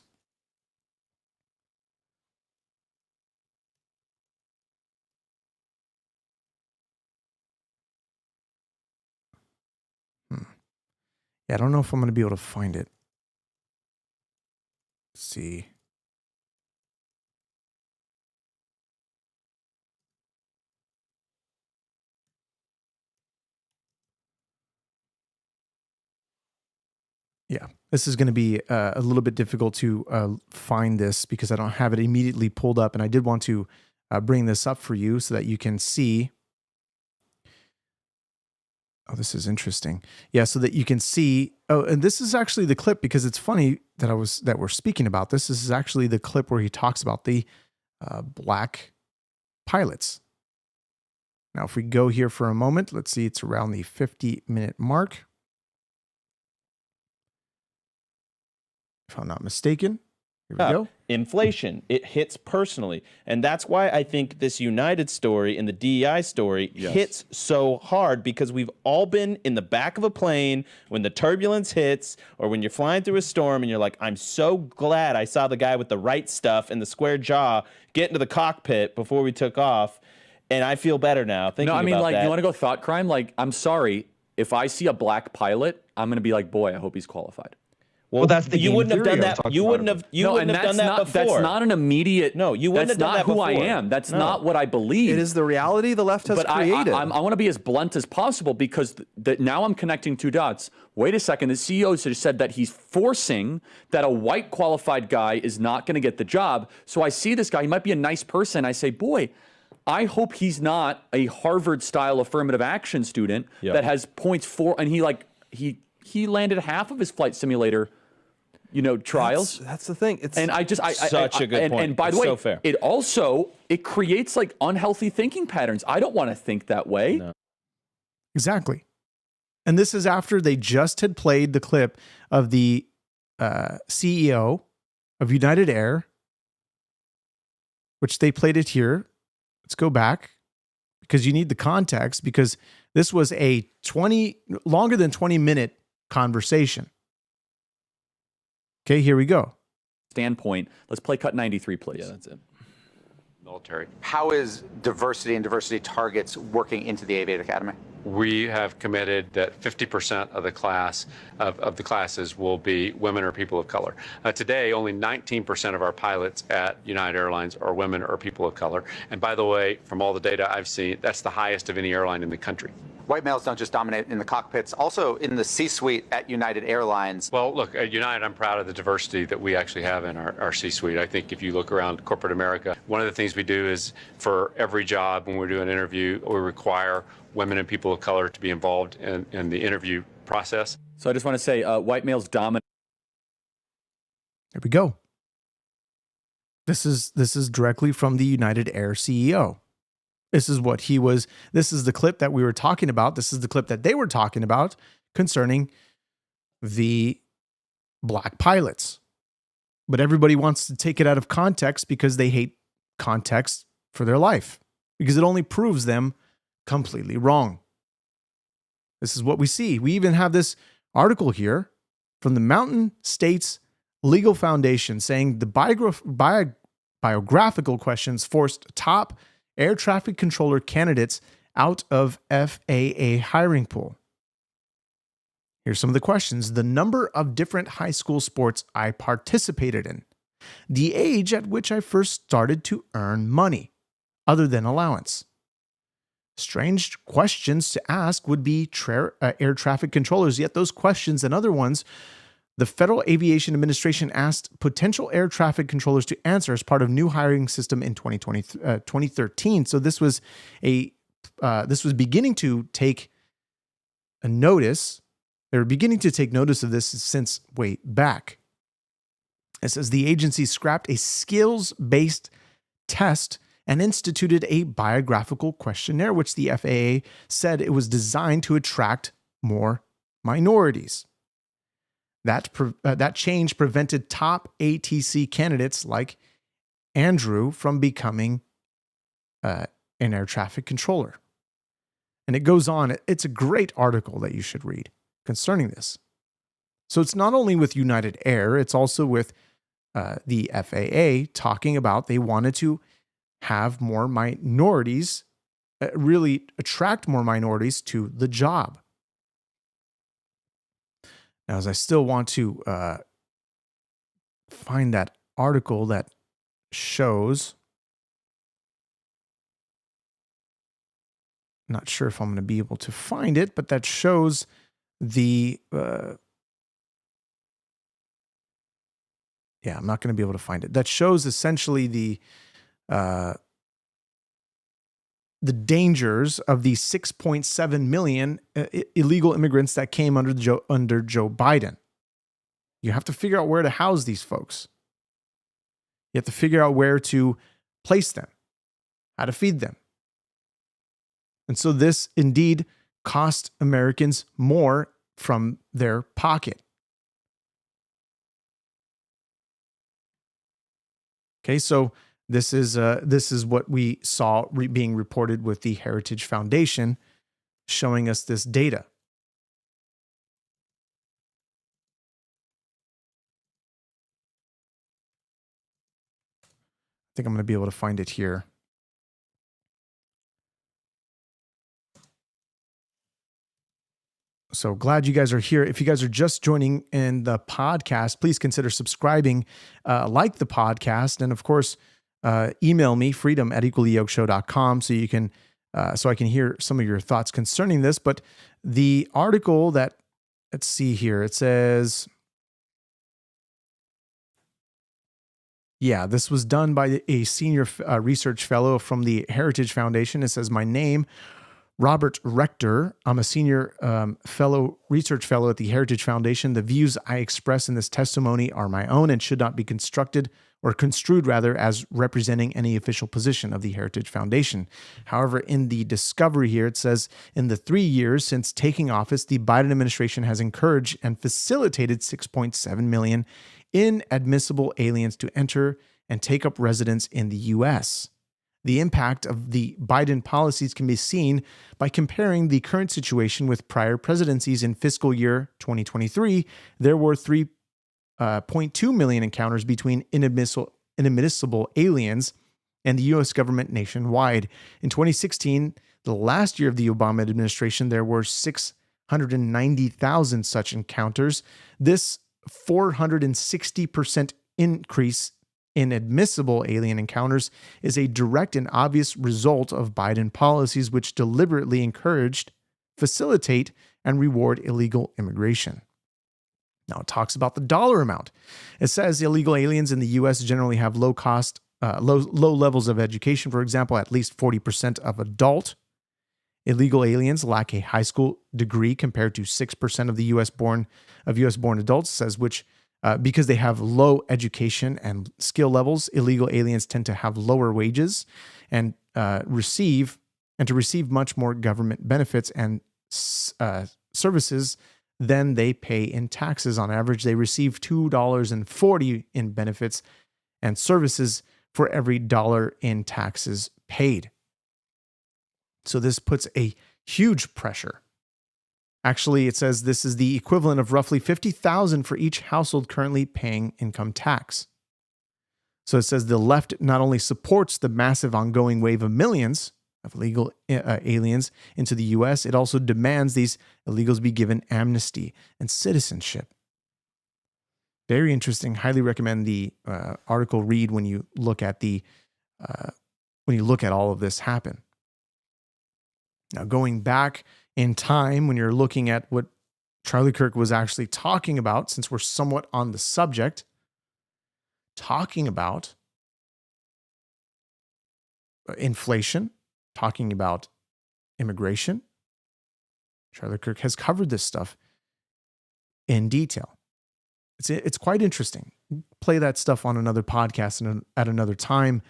I don't know if I'm going to be able to find it. Let's see. Yeah, this is going to be a little bit difficult to find this, because I don't have it immediately pulled up, and I did want to bring this up for you so that you can see. Oh, this is interesting. Yeah, so that you can see. Oh, and this is actually the clip, because it's funny that we're speaking about this. This is actually the clip where he talks about the black pilots. Now, if we go here for a moment, let's see, it's around the 50-minute mark, if I'm not mistaken. Here we go. Inflation, it hits personally. And that's why I think this United story and the DEI story hits so hard, because we've all been in the back of a plane when the turbulence hits, or when you're flying through a storm and you're like, I'm so glad I saw the guy with the right stuff and the square jaw get into the cockpit before we took off. And I feel better now thinking about that. No, I mean, like, you want to go thought crime? Like, I'm sorry, if I see a black pilot, I'm going to be like, boy, I hope he's qualified. Well, that's the you wouldn't have done that. You wouldn't have. You wouldn't have done that before. That's not an immediate. No, you wouldn't have done that before. That's not who I am. That's not what I believe. It is the reality the left has created. I want to be as blunt as possible, because now I'm connecting 2 dots. Wait a second. The CEO just said that he's forcing that a white qualified guy is not going to get the job. So I see this guy. He might be a nice person. I say, boy, I hope he's not a Harvard-style affirmative action student that has points for, and he landed half of his flight simulator trials. That's the thing. It's such a good point. And by the way, so it creates like unhealthy thinking patterns. I don't want to think that way. No. Exactly. And this is after they just had played the clip of the CEO of United Air, which they played it here. Let's go back, because you need the context, because this was a longer than 20-minute conversation. Okay, here we go. Standpoint. Let's play cut 93, please. Yeah, that's it. Military. How is diversity and diversity targets working into the Aviate Academy? We have committed that 50% of the class of the classes will be women or people of color. Today, only 19% of our pilots at United Airlines are women or people of color. And by the way, from all the data I've seen, that's the highest of any airline in the country. white males don't just dominate in the cockpits, also in the C-suite at United Airlines. Well, look, at United, I'm proud of the diversity that we actually have in our C-suite. I think if you look around corporate America, one of the things we do is for every job when we're doing an interview, we require women and people of color to be involved in the interview process. So I just want to say white males dominate. There we go. This is directly from the United Air CEO. This is what he was. This is the clip that we were talking about. This is the clip that they were talking about concerning the black pilots. But everybody wants to take it out of context because they hate context for their life, because it only proves them completely wrong. This is what we see. We even have this article here from the Mountain States Legal Foundation saying the biographical questions forced top air traffic controller candidates out of FAA hiring pool. Here's some of the questions. The number of different high school sports I participated in. The age at which I first started to earn money, other than allowance. Strange questions to ask would be air traffic controllers, yet those questions and other ones the Federal Aviation Administration asked potential air traffic controllers to answer as part of new hiring system in 2013. So this was beginning to take a notice. They were beginning to take notice of this since way back. It says the agency scrapped a skills-based test and instituted a biographical questionnaire, which the FAA said it was designed to attract more minorities. That change prevented top ATC candidates like Andrew from becoming an air traffic controller. And it goes on. It's a great article that you should read concerning this. So it's not only with United Air, it's also with the FAA talking about they wanted to have more minorities, really attract more minorities to the job. Now, as I still want to find that article that shows, I'm not sure if I'm going to be able to find it, but that shows the, I'm not going to be able to find it. That shows essentially the dangers of the 6.7 million illegal immigrants that came under Joe Biden. You have to figure out where to house these folks. You have to figure out where to place them, how to feed them. And so this indeed cost Americans more from their pocket. Okay, so this is what we saw being reported with the Heritage Foundation, showing us this data. I think I'm going to be able to find it here. So glad you guys are here. If you guys are just joining in the podcast, please consider subscribing, like the podcast, and of course, email me, freedom@equallyyokeshow.com, so you can, so I can hear some of your thoughts concerning this. But the article that, let's see here, it says, this was done by a senior research fellow from the Heritage Foundation. It says, my name, Robert Rector. I'm a senior research fellow at the Heritage Foundation. The views I express in this testimony are my own and should not be construed as representing any official position of the Heritage Foundation. However, in the discovery here, it says, in the 3 years since taking office, the Biden administration has encouraged and facilitated 6.7 million inadmissible aliens to enter and take up residence in the U.S. The impact of the Biden policies can be seen by comparing the current situation with prior presidencies. In fiscal year 2023, there were 3.2 million encounters between inadmissible aliens and the U.S. government nationwide. In 2016, the last year of the Obama administration, there were 690,000 such encounters. This 460% increase in admissible alien encounters is a direct and obvious result of Biden policies, which deliberately encouraged, facilitate and reward illegal immigration. Now it talks about the dollar amount. It says illegal aliens in the U.S. generally have low levels of education. For example, at least 40% of adult illegal aliens lack a high school degree compared to 6% of the U.S. born adults. Says which because they have low education and skill levels, illegal aliens tend to have lower wages and receive much more government benefits and services than they pay in taxes. On average, they receive $2.40 in benefits and services for every dollar in taxes paid. So this puts a huge pressure. Actually, it says this is the equivalent of roughly $50,000 for each household currently paying income tax. So it says the left not only supports the massive ongoing wave of millions of illegal aliens into the U.S., it also demands these illegals be given amnesty and citizenship. Very interesting. Highly recommend the article read when you look at all of this happen. Now, going back in time, when you're looking at what Charlie Kirk was actually talking about, since we're somewhat on the subject, talking about inflation, talking about immigration, Charlie Kirk has covered this stuff in detail. It's quite interesting. Play that stuff on another podcast and at another time.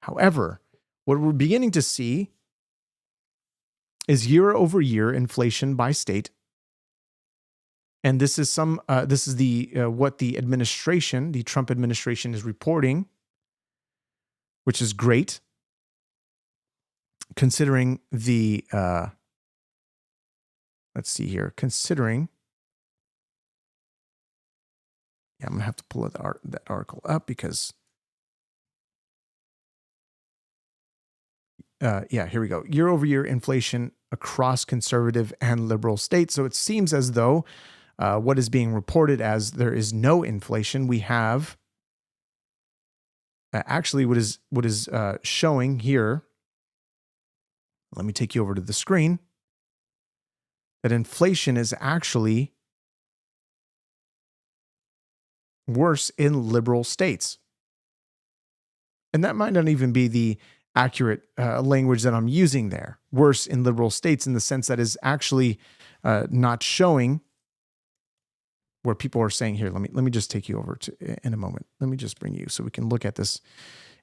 However, what we're beginning to see is year-over-year inflation by state, and this is what the administration, the Trump administration, is reporting, which is great, considering the I'm gonna have to pull that article up because. Here we go. Year-over-year inflation across conservative and liberal states. So it seems as though what is being reported as there is no inflation. We have actually what is showing here. Let me take you over to the screen. That inflation is actually worse in liberal states. And that might not even be the accurate language that I'm using there. Worse in liberal states in the sense that is actually not showing where people are saying here. Let me just take you over to in a moment. Let me just bring you so we can look at this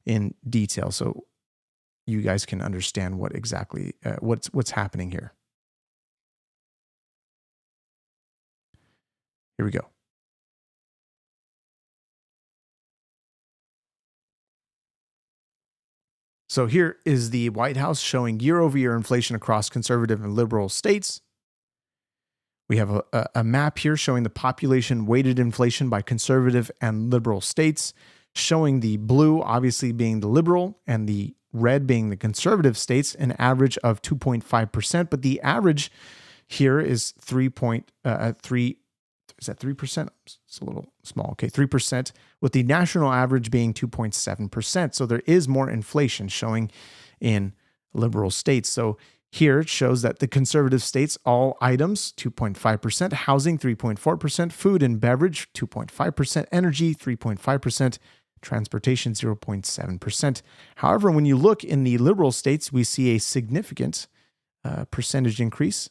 in detail so you guys can understand what exactly what's happening here. Here we go. So here is the White House showing year-over-year inflation across conservative and liberal states. We have a map here showing the population-weighted inflation by conservative and liberal states, showing the blue obviously being the liberal and the red being the conservative states, an average of 2.5%. But the average here is 3.3. Is that 3%? It's a little small. Okay, 3%, with the national average being 2.7%. So there is more inflation showing in liberal states. So here it shows that the conservative states, all items, 2.5%, housing, 3.4%, food and beverage, 2.5%, energy, 3.5%, transportation, 0.7%. However, when you look in the liberal states, we see a significant percentage increase,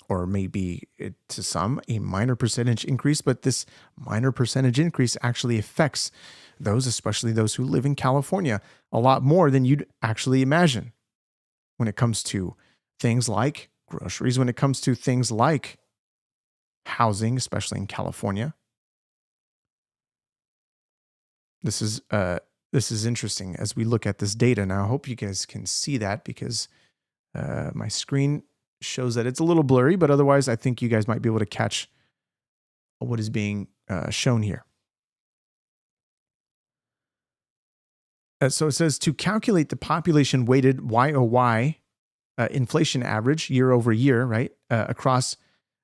or maybe to some, a minor percentage increase, but this minor percentage increase actually affects those, especially those who live in California, a lot more than you'd actually imagine when it comes to things like groceries, when it comes to things like housing, especially in California. This is interesting as we look at this data. Now, I hope you guys can see that because my screen shows that it's a little blurry, but otherwise I think you guys might be able to catch what is being shown here. So it says to calculate the population weighted YOY inflation average year over year, right, across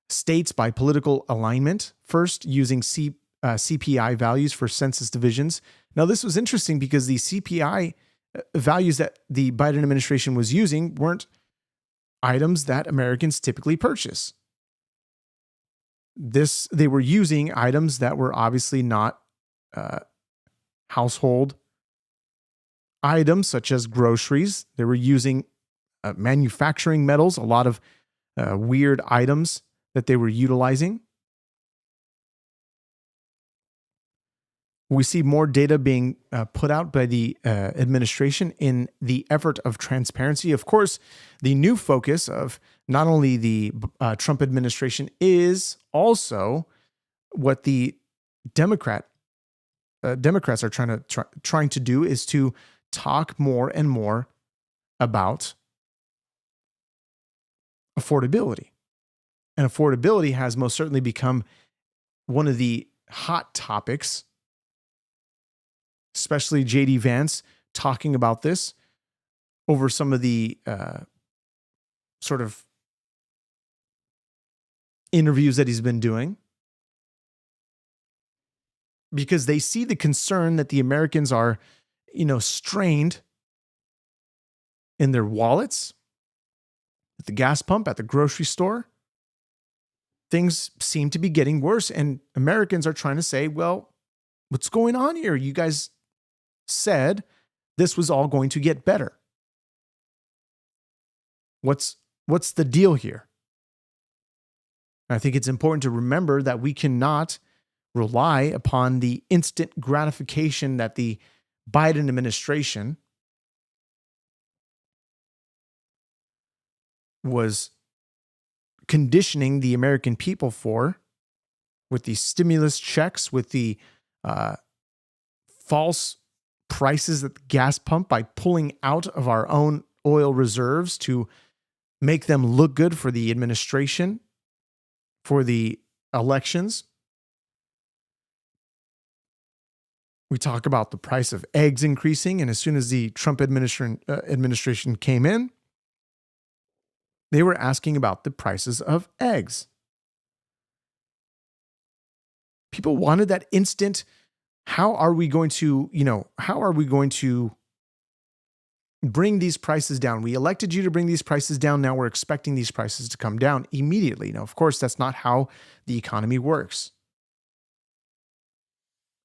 states by political alignment, first using CPI values for census divisions. Now, this was interesting because the CPI values that the Biden administration was using weren't items that Americans typically purchase. They were using items that were obviously not household items, such as groceries. They were using manufacturing metals, a lot of weird items that they were utilizing. We see more data being put out by the administration in the effort of transparency. Of course, the new focus of not only the Trump administration is also what the Democrats are trying to do is to talk more and more about affordability. And affordability has most certainly become one of the hot topics, especially J.D. Vance talking about this over some of the sort of interviews that he's been doing, because they see the concern that the Americans are, strained in their wallets, at the gas pump, at the grocery store. Things seem to be getting worse, and Americans are trying to say, well, what's going on here? You guys said this was all going to get better. What's the deal here? I think it's important to remember that we cannot rely upon the instant gratification that the Biden administration was conditioning the American people for, with the stimulus checks, with the false prices at the gas pump, by pulling out of our own oil reserves to make them look good for the administration, for the elections. We talk about the price of eggs increasing, and as soon as the Trump administration came in, they were asking about the prices of eggs. People wanted that instant, how are we going to bring these prices down? We elected you to bring these prices down. Now we're expecting these prices to come down immediately. Now, of course, that's not how the economy works.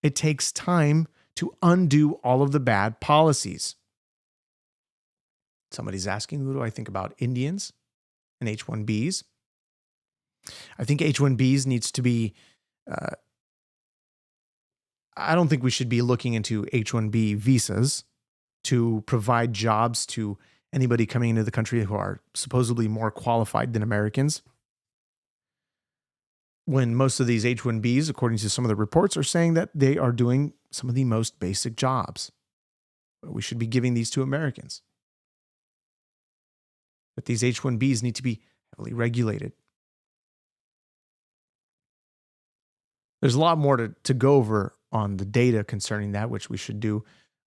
It takes time to undo all of the bad policies. Somebody's asking, what do I think about Indians and H-1Bs? I think H-1Bs needs to be, I don't think we should be looking into H-1B visas to provide jobs to anybody coming into the country who are supposedly more qualified than Americans, when most of these H-1Bs, according to some of the reports, are saying that they are doing some of the most basic jobs. We should be giving these to Americans. But these H-1Bs need to be heavily regulated. There's a lot more to go over on the data concerning that, which we should do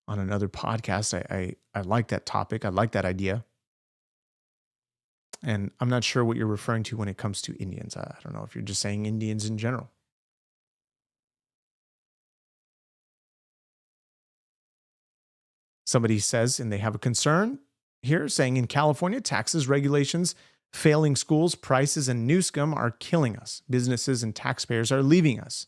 on another podcast. I like that topic. I like that idea. And I'm not sure what you're referring to when it comes to Indians. I don't know if you're just saying Indians in general. Somebody says, and they have a concern here, saying in California, taxes, regulations, failing schools, prices, and Newsom are killing us. Businesses and taxpayers are leaving us.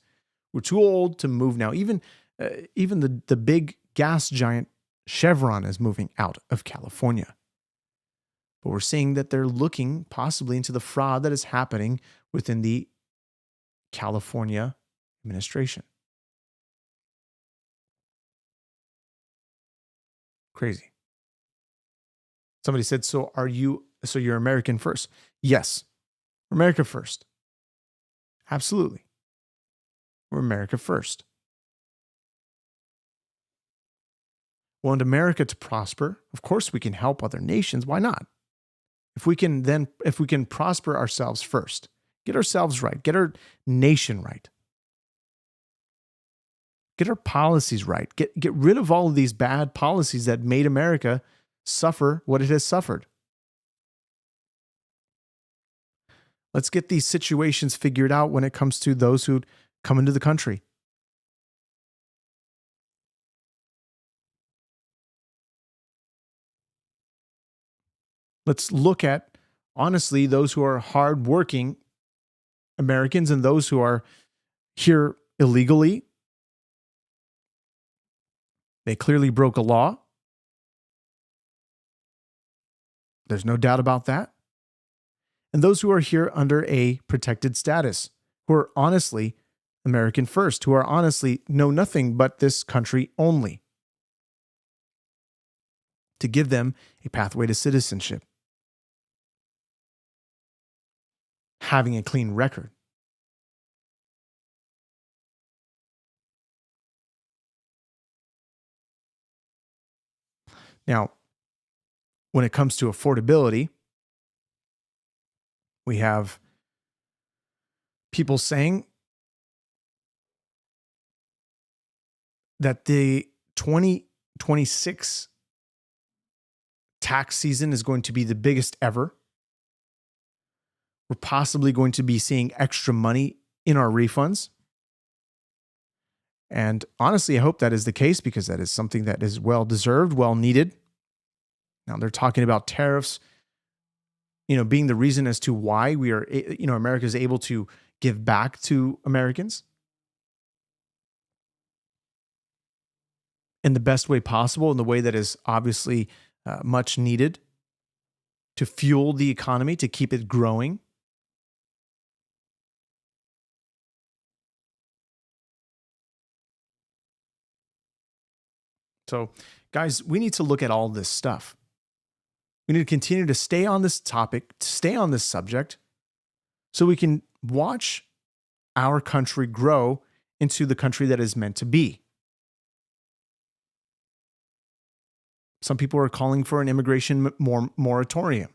We're too old to move now. Even the big gas giant Chevron is moving out of California. But we're seeing that they're looking possibly into the fraud that is happening within the California administration. Crazy. Somebody said, so you're American first? Yes, we're America first. Absolutely. We're America first. We want America to prosper. Of course, we can help other nations. Why not? If we can prosper ourselves first, get ourselves right, get our nation right, get our policies right, get rid of all of these bad policies that made America suffer what it has suffered. Let's get these situations figured out when it comes to those who come into the country. Let's look at honestly, those who are hardworking Americans and those who are here illegally, they clearly broke a law. There's no doubt about that. And those who are here under a protected status, who are honestly American first, who are honestly know nothing but this country only, to give them a pathway to citizenship, having a clean record. Now, when it comes to affordability, we have people saying that the 2026 tax season is going to be the biggest ever. We're possibly going to be seeing extra money in our refunds. And honestly, I hope that is the case because that is something that is well deserved, well needed. Now they're talking about tariffs, being the reason as to why we are, America is able to give back to Americans in the best way possible, in the way that is obviously much needed to fuel the economy, to keep it growing. So, guys, we need to look at all this stuff. We need to continue to stay on this topic, to stay on this subject, so we can watch our country grow into the country that is meant to be. Some people are calling for an immigration moratorium.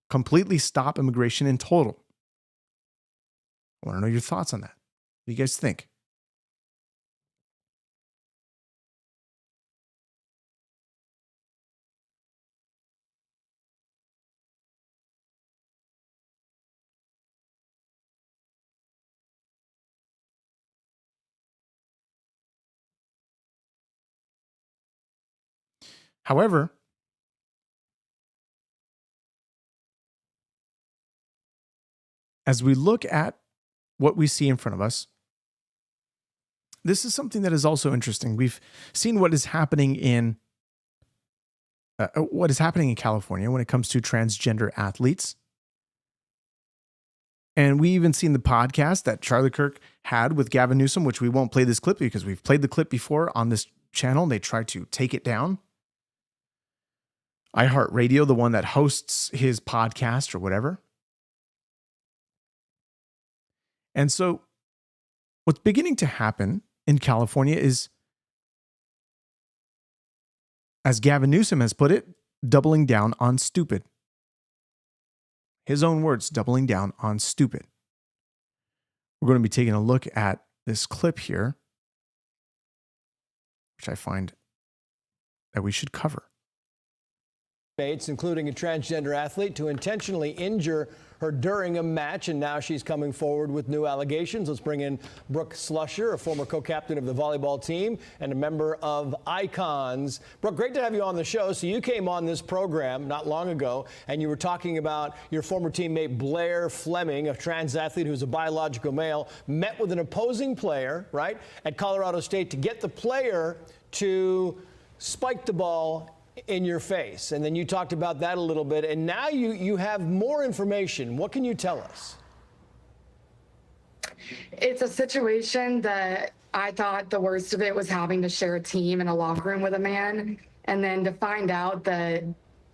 Completely stop immigration in total. I want to know your thoughts on that. What do you guys think? However, as we look at what we see in front of us, this is something that is also interesting. We've seen what is happening in California when it comes to transgender athletes. And we even seen the podcast that Charlie Kirk had with Gavin Newsom, which we won't play this clip because we've played the clip before on this channel. And they tried to take it down. iHeartRadio, the one that hosts his podcast or whatever. And so what's beginning to happen in California is, as Gavin Newsom has put it, doubling down on stupid. His own words, doubling down on stupid. We're going to be taking a look at this clip here, which I find that we should cover. Including a transgender athlete, to intentionally injure her during a match, and now she's coming forward with new allegations. Let's bring in Brooke Slusher, a former co-captain of the volleyball team and a member of Icons. Brooke, great to have you on the show. So you came on this program not long ago, and you were talking about your former teammate Blair Fleming, a trans athlete who's a biological male, met with an opposing player, right, at Colorado State to get the player to spike the ball in your face. And then you talked about that a little bit, and now you have more information. What can you tell us? It's a situation that I thought the worst of it was having to share a team in a locker room with a man, and then to find out that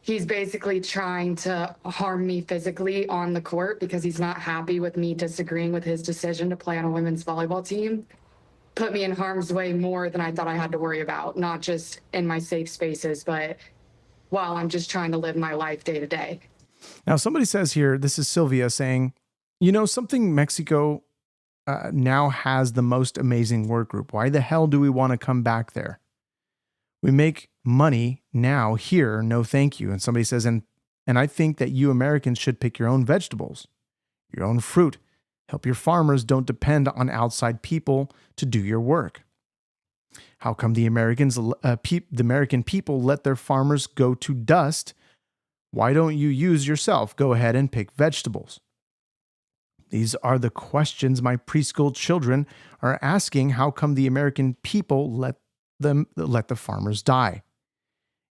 he's basically trying to harm me physically on the court because he's not happy with me disagreeing with his decision to play on a women's volleyball team, put me in harm's way more than I thought I had to worry about, not just in my safe spaces, but while I'm just trying to live my life day to day. Now, somebody says here, this is Sylvia saying, something Mexico now has the most amazing work group. Why the hell do we want to come back there? We make money now here, no thank you. And somebody says, and I think that you Americans should pick your own vegetables, your own fruit. Help your farmers. Don't depend on outside people to do your work. How come the American people let their farmers go to dust Why don't you use yourself? Go ahead and pick vegetables. These are the questions my preschool children are asking. How come the American people let the farmers die?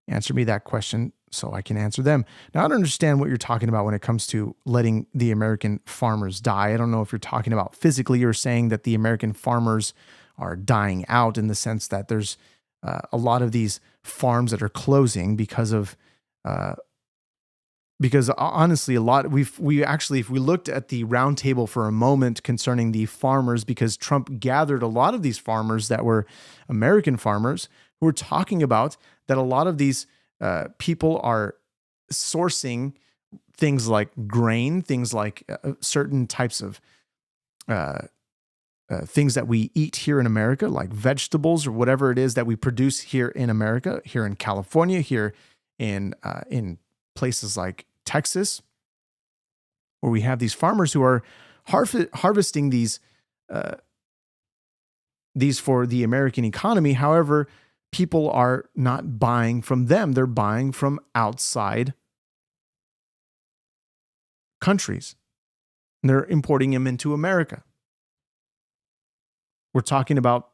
Answer me that question so I can answer them. Now, I don't understand what you're talking about when it comes to letting the American farmers die. I don't know if you're talking about physically or saying that the American farmers are dying out in the sense that there's a lot of these farms that are closing because honestly, we actually, if we looked at the roundtable for a moment concerning the farmers, because Trump gathered a lot of these farmers that were American farmers who were talking about that a lot of these people are sourcing things like grain, things like certain types of things that we eat here in America, like vegetables or whatever it is that we produce here in America, here in California, here in places like Texas, where we have these farmers who are harvesting these for the American economy. However, people are not buying from them. They're buying from outside countries. And they're importing them into America. We're talking about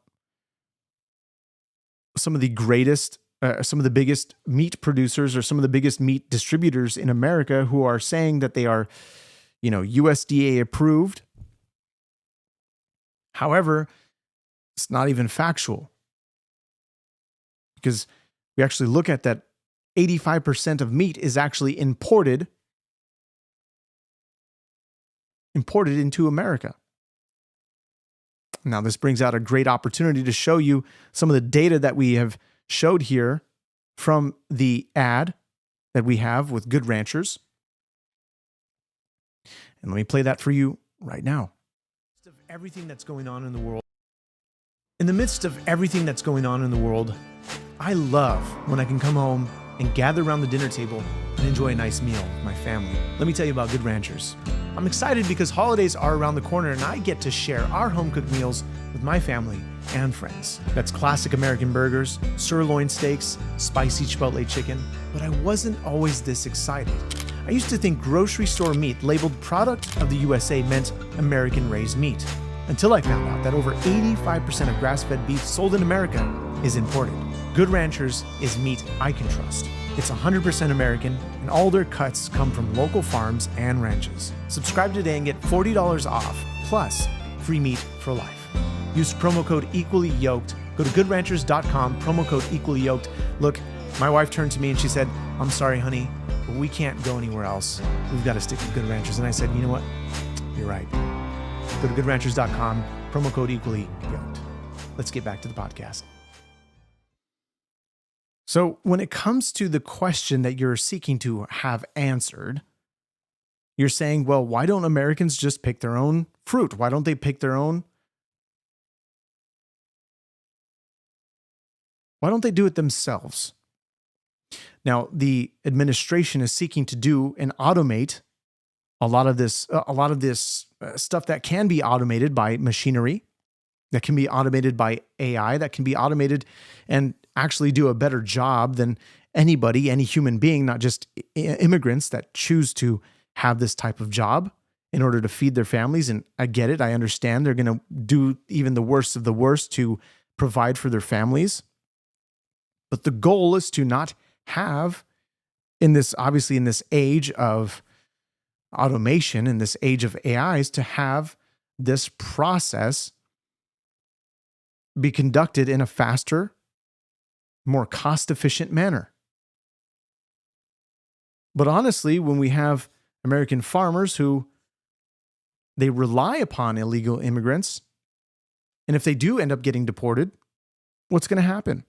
some of the greatest, some of the biggest meat producers or some of the biggest meat distributors in America who are saying that they are, USDA approved. However, it's not even factual. Because we actually look at that 85% of meat is actually imported into America. Now, this brings out a great opportunity to show you some of the data that we have showed here from the ad that we have with Good Ranchers. And let me play that for you right now. Everything that's going on in the world. In the midst of everything that's going on in the world, I love when I can come home and gather around the dinner table and enjoy a nice meal with my family. Let me tell you about Good Ranchers. I'm excited because holidays are around the corner and I get to share our home-cooked meals with my family and friends. That's classic American burgers, sirloin steaks, spicy Chipotle chicken, but I wasn't always this excited. I used to think grocery store meat labeled product of the USA meant American-raised meat, until I found out that over 85% of grass-fed beef sold in America is imported. Good Ranchers is meat I can trust. It's 100% American, and all their cuts come from local farms and ranches. Subscribe today and get $40 off, plus free meat for life. Use promo code Equally Yoked. Go to goodranchers.com, promo code Equally Yoked. Look, my wife turned to me and she said, "I'm sorry, honey, but we can't go anywhere else. We've got to stick with Good Ranchers." And I said, "You know what? You're right. Go to goodranchers.com, promo code Equally Yoked." Let's get back to the podcast. So when it comes to the question that you're seeking to have answered, you're saying, well, why don't Americans just pick their own fruit? Why don't they pick their own? Why don't they do it themselves? Now, the administration is seeking to do and automate a lot of this stuff that can be automated by machinery, that can be automated by AI, that can be automated and actually do a better job than anybody, any human being, not just immigrants that choose to have this type of job in order to feed their families. And I get it. I understand they're going to do even the worst of the worst to provide for their families. But the goal is to not have in this age of automation, in this age of AIs, to have this process be conducted in a faster, more cost-efficient manner. But honestly, when we have American farmers who they rely upon illegal immigrants, and if they do end up getting deported, what's going to happen?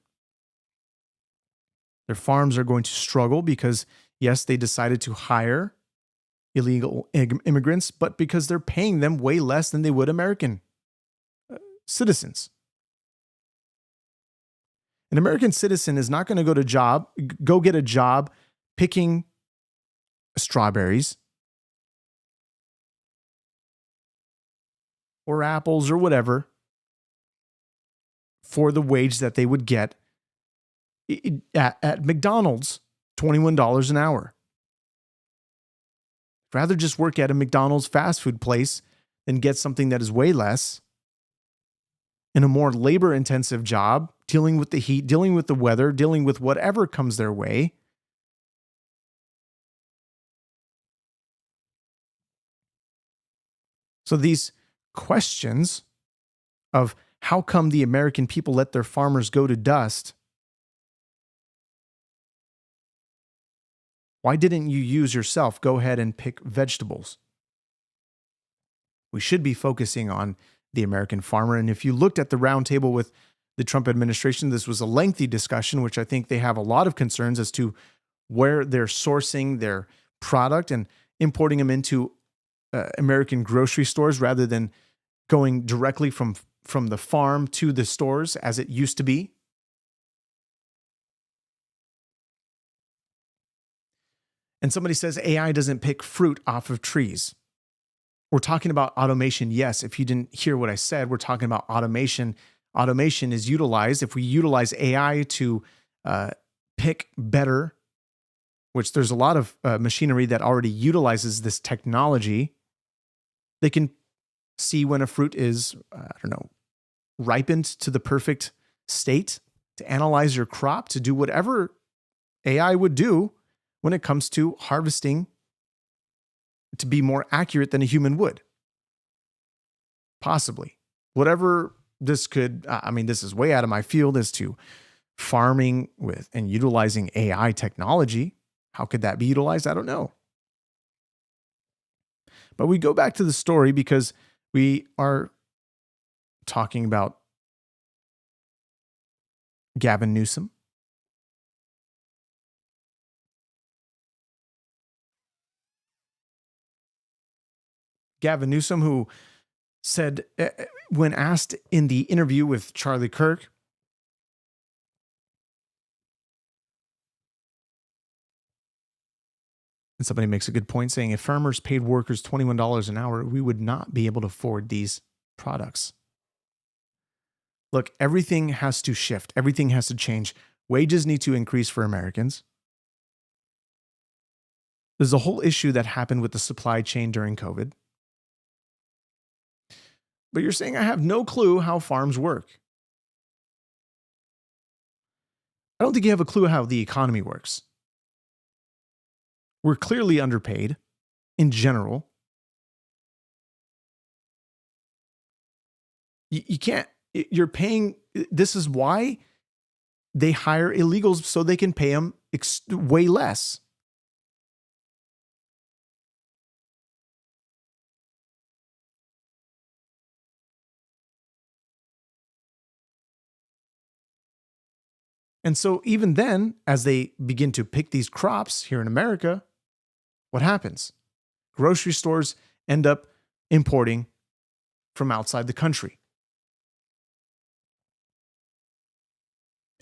Their farms are going to struggle because, yes, they decided to hire illegal immigrants, but because they're paying them way less than they would American citizens. An American citizen is not going to go get a job picking strawberries or apples or whatever for the wage that they would get at McDonald's, $21 an hour. I'd rather just work at a McDonald's fast food place than get something that is way less in a more labor-intensive job, dealing with the heat, dealing with the weather, dealing with whatever comes their way. So these questions of how come the American people let their farmers go to dust? Why didn't you use yourself? Go ahead and pick vegetables. We should be focusing on the American farmer. And if you looked at the roundtable with the Trump administration, this was a lengthy discussion, which I think they have a lot of concerns as to where they're sourcing their product and importing them into American grocery stores rather than going directly from the farm to the stores as it used to be. And somebody says AI doesn't pick fruit off of trees. We're talking about automation. Yes, if you didn't hear what I said, we're talking about automation. Automation is utilized. If we utilize AI to pick better, which there's a lot of machinery that already utilizes this technology, they can see when a fruit is, ripened to the perfect state, to analyze your crop, to do whatever AI would do when it comes to harvesting, to be more accurate than a human would. Possibly. Whatever this could, this is way out of my field as to farming with and utilizing AI technology. How could that be utilized? I don't know. But we go back to the story because we are talking about Gavin Newsom. Gavin Newsom, who said, when asked in the interview with Charlie Kirk, and somebody makes a good point saying, if farmers paid workers $21 an hour, we would not be able to afford these products. Look, everything has to shift. Everything has to change. Wages need to increase for Americans. There's a whole issue that happened with the supply chain during COVID. But you're saying I have no clue how farms work. I don't think you have a clue how the economy works. We're clearly underpaid in general. You can't, you're paying, this is why they hire illegals so they can pay them way less. And so even then, as they begin to pick these crops here in America, what happens? Grocery stores end up importing from outside the country.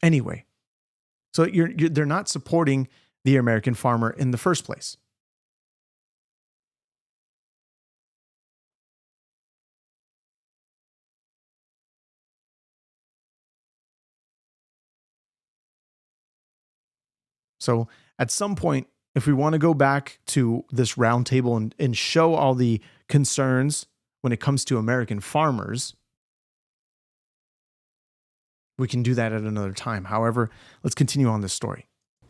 Anyway, so they're not supporting the American farmer in the first place. So at some point, if we want to go back to this roundtable and show all the concerns when it comes to American farmers, we can do that at another time. However, let's continue on this story.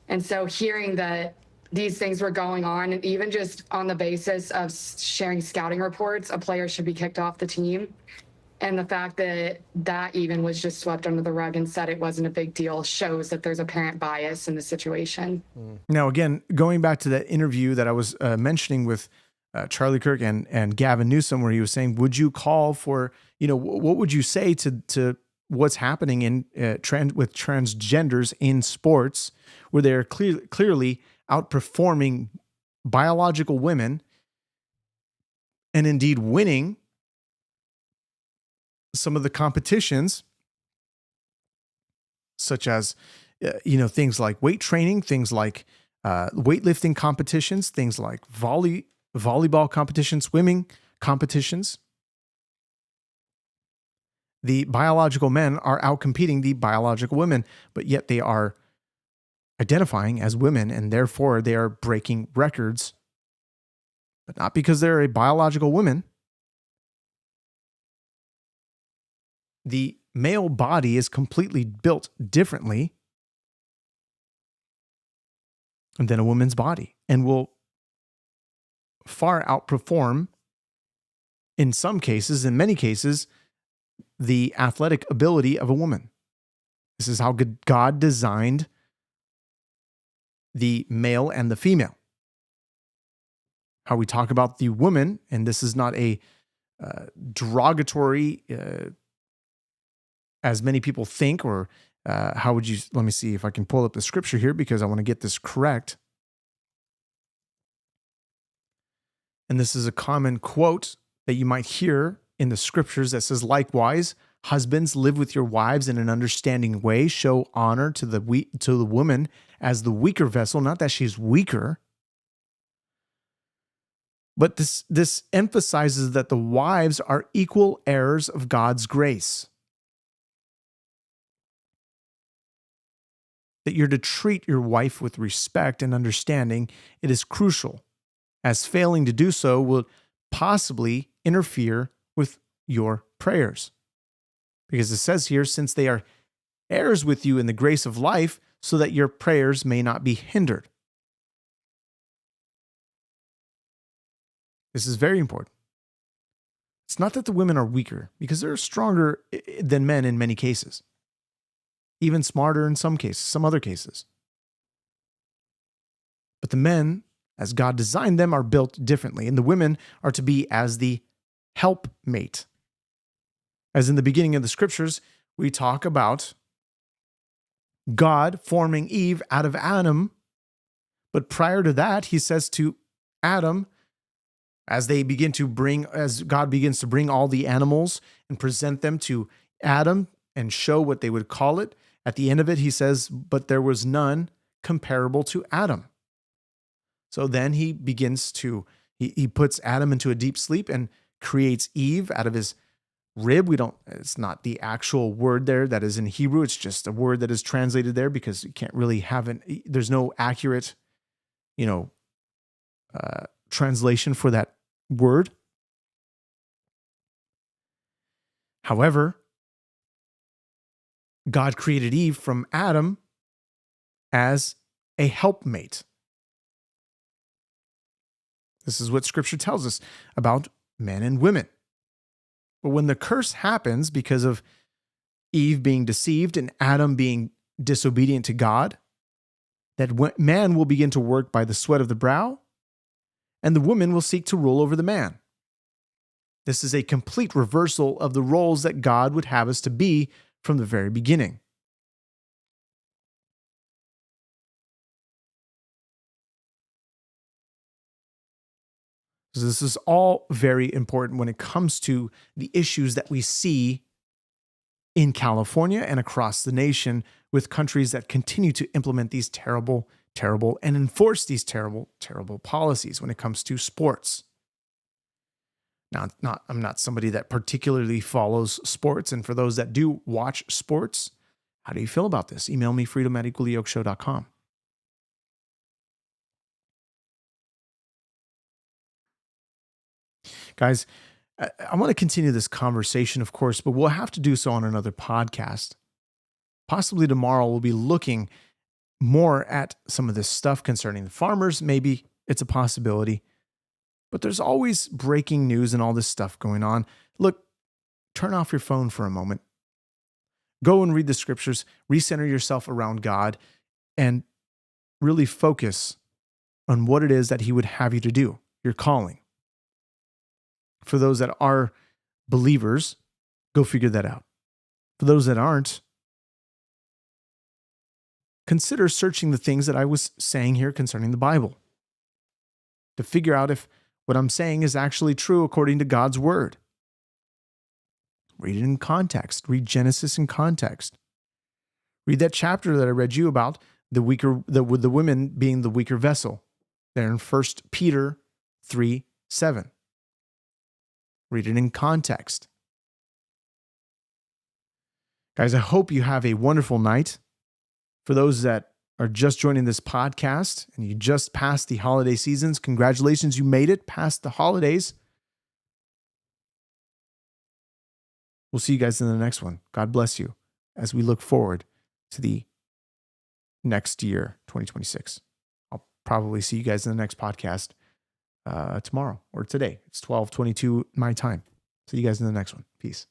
And so hearing that these things were going on, and even just on the basis of sharing scouting reports, a player should be kicked off the team. And the fact that that even was just swept under the rug and said it wasn't a big deal shows that there's apparent bias in the situation. Now, again, going back to that interview that I was mentioning with Charlie Kirk and Gavin Newsom, where he was saying, would you call for, what would you say to what's happening in with transgenders in sports, where they're clearly outperforming biological women and indeed winning some of the competitions, such as, things like weight training, things like weightlifting competitions, things like volleyball competitions, swimming competitions. The biological men are outcompeting the biological women, but yet they are identifying as women, and therefore they are breaking records but not because they're a biological woman. The male body is completely built differently than a woman's body and will far outperform, in some cases, in many cases, the athletic ability of a woman. This is how God designed the male and the female. How we talk about the woman, and this is not a derogatory, as many people think, or how would you, let me see if I can pull up the scripture here because I want to get this correct. And this is a common quote that you might hear in the scriptures that says, likewise, husbands, live with your wives in an understanding way, show honor to the woman as the weaker vessel, not that she's weaker. But this emphasizes that the wives are equal heirs of God's grace. That you're to treat your wife with respect and understanding. It is crucial, as failing to do so will possibly interfere with your prayers. Because it says here, since they are heirs with you in the grace of life, so that your prayers may not be hindered. This is very important. It's not that the women are weaker, because they're stronger than men in many cases. Even smarter in some cases, some other cases. But the men, as God designed them, are built differently, and the women are to be as the helpmate. As in the beginning of the scriptures, we talk about God forming Eve out of Adam. But prior to that, he says to Adam, as God begins to bring all the animals and present them to Adam and show what they would call it, at the end of it, he says, but there was none comparable to Adam. So then he begins to, he puts Adam into a deep sleep and creates Eve out of his rib. It's not the actual word there that is in Hebrew. It's just a word that is translated there because you can't really there's no accurate, translation for that word. However, God created Eve from Adam as a helpmate. This is what scripture tells us about men and women. But when the curse happens because of Eve being deceived and Adam being disobedient to God, that man will begin to work by the sweat of the brow, and the woman will seek to rule over the man. This is a complete reversal of the roles that God would have us to be from the very beginning. So this is all very important when it comes to the issues that we see in California and across the nation with countries that continue to implement these terrible, and enforce these terrible policies when it comes to sports. Now, I'm not somebody that particularly follows sports, and for those that do watch sports, how do you feel about this? Email me, freedom@equallyyokeshow.com. Guys, I want to continue this conversation, of course, but we'll have to do so on another podcast. Possibly tomorrow, we'll be looking more at some of this stuff concerning the farmers. Maybe it's a possibility. But there's always breaking news and all this stuff going on. Look, turn off your phone for a moment. Go and read the scriptures, recenter yourself around God, and really focus on what it is that he would have you to do, your calling. For those that are believers, go figure that out. For those that aren't, consider searching the things that I was saying here concerning the Bible to figure out if what I'm saying is actually true according to God's word. Read it in context. Read Genesis in context. Read that chapter that I read you about the women being the weaker vessel. There in 1 Peter 3:7. Read it in context. Guys, I hope you have a wonderful night. For those that are just joining this podcast and you just passed the holiday seasons, congratulations, you made it past the holidays. We'll see you guys in the next one. God bless you as we look forward to the next year, 2026. I'll probably see you guys in the next podcast tomorrow or today. It's 12:22 my time. See you guys in the next one. Peace.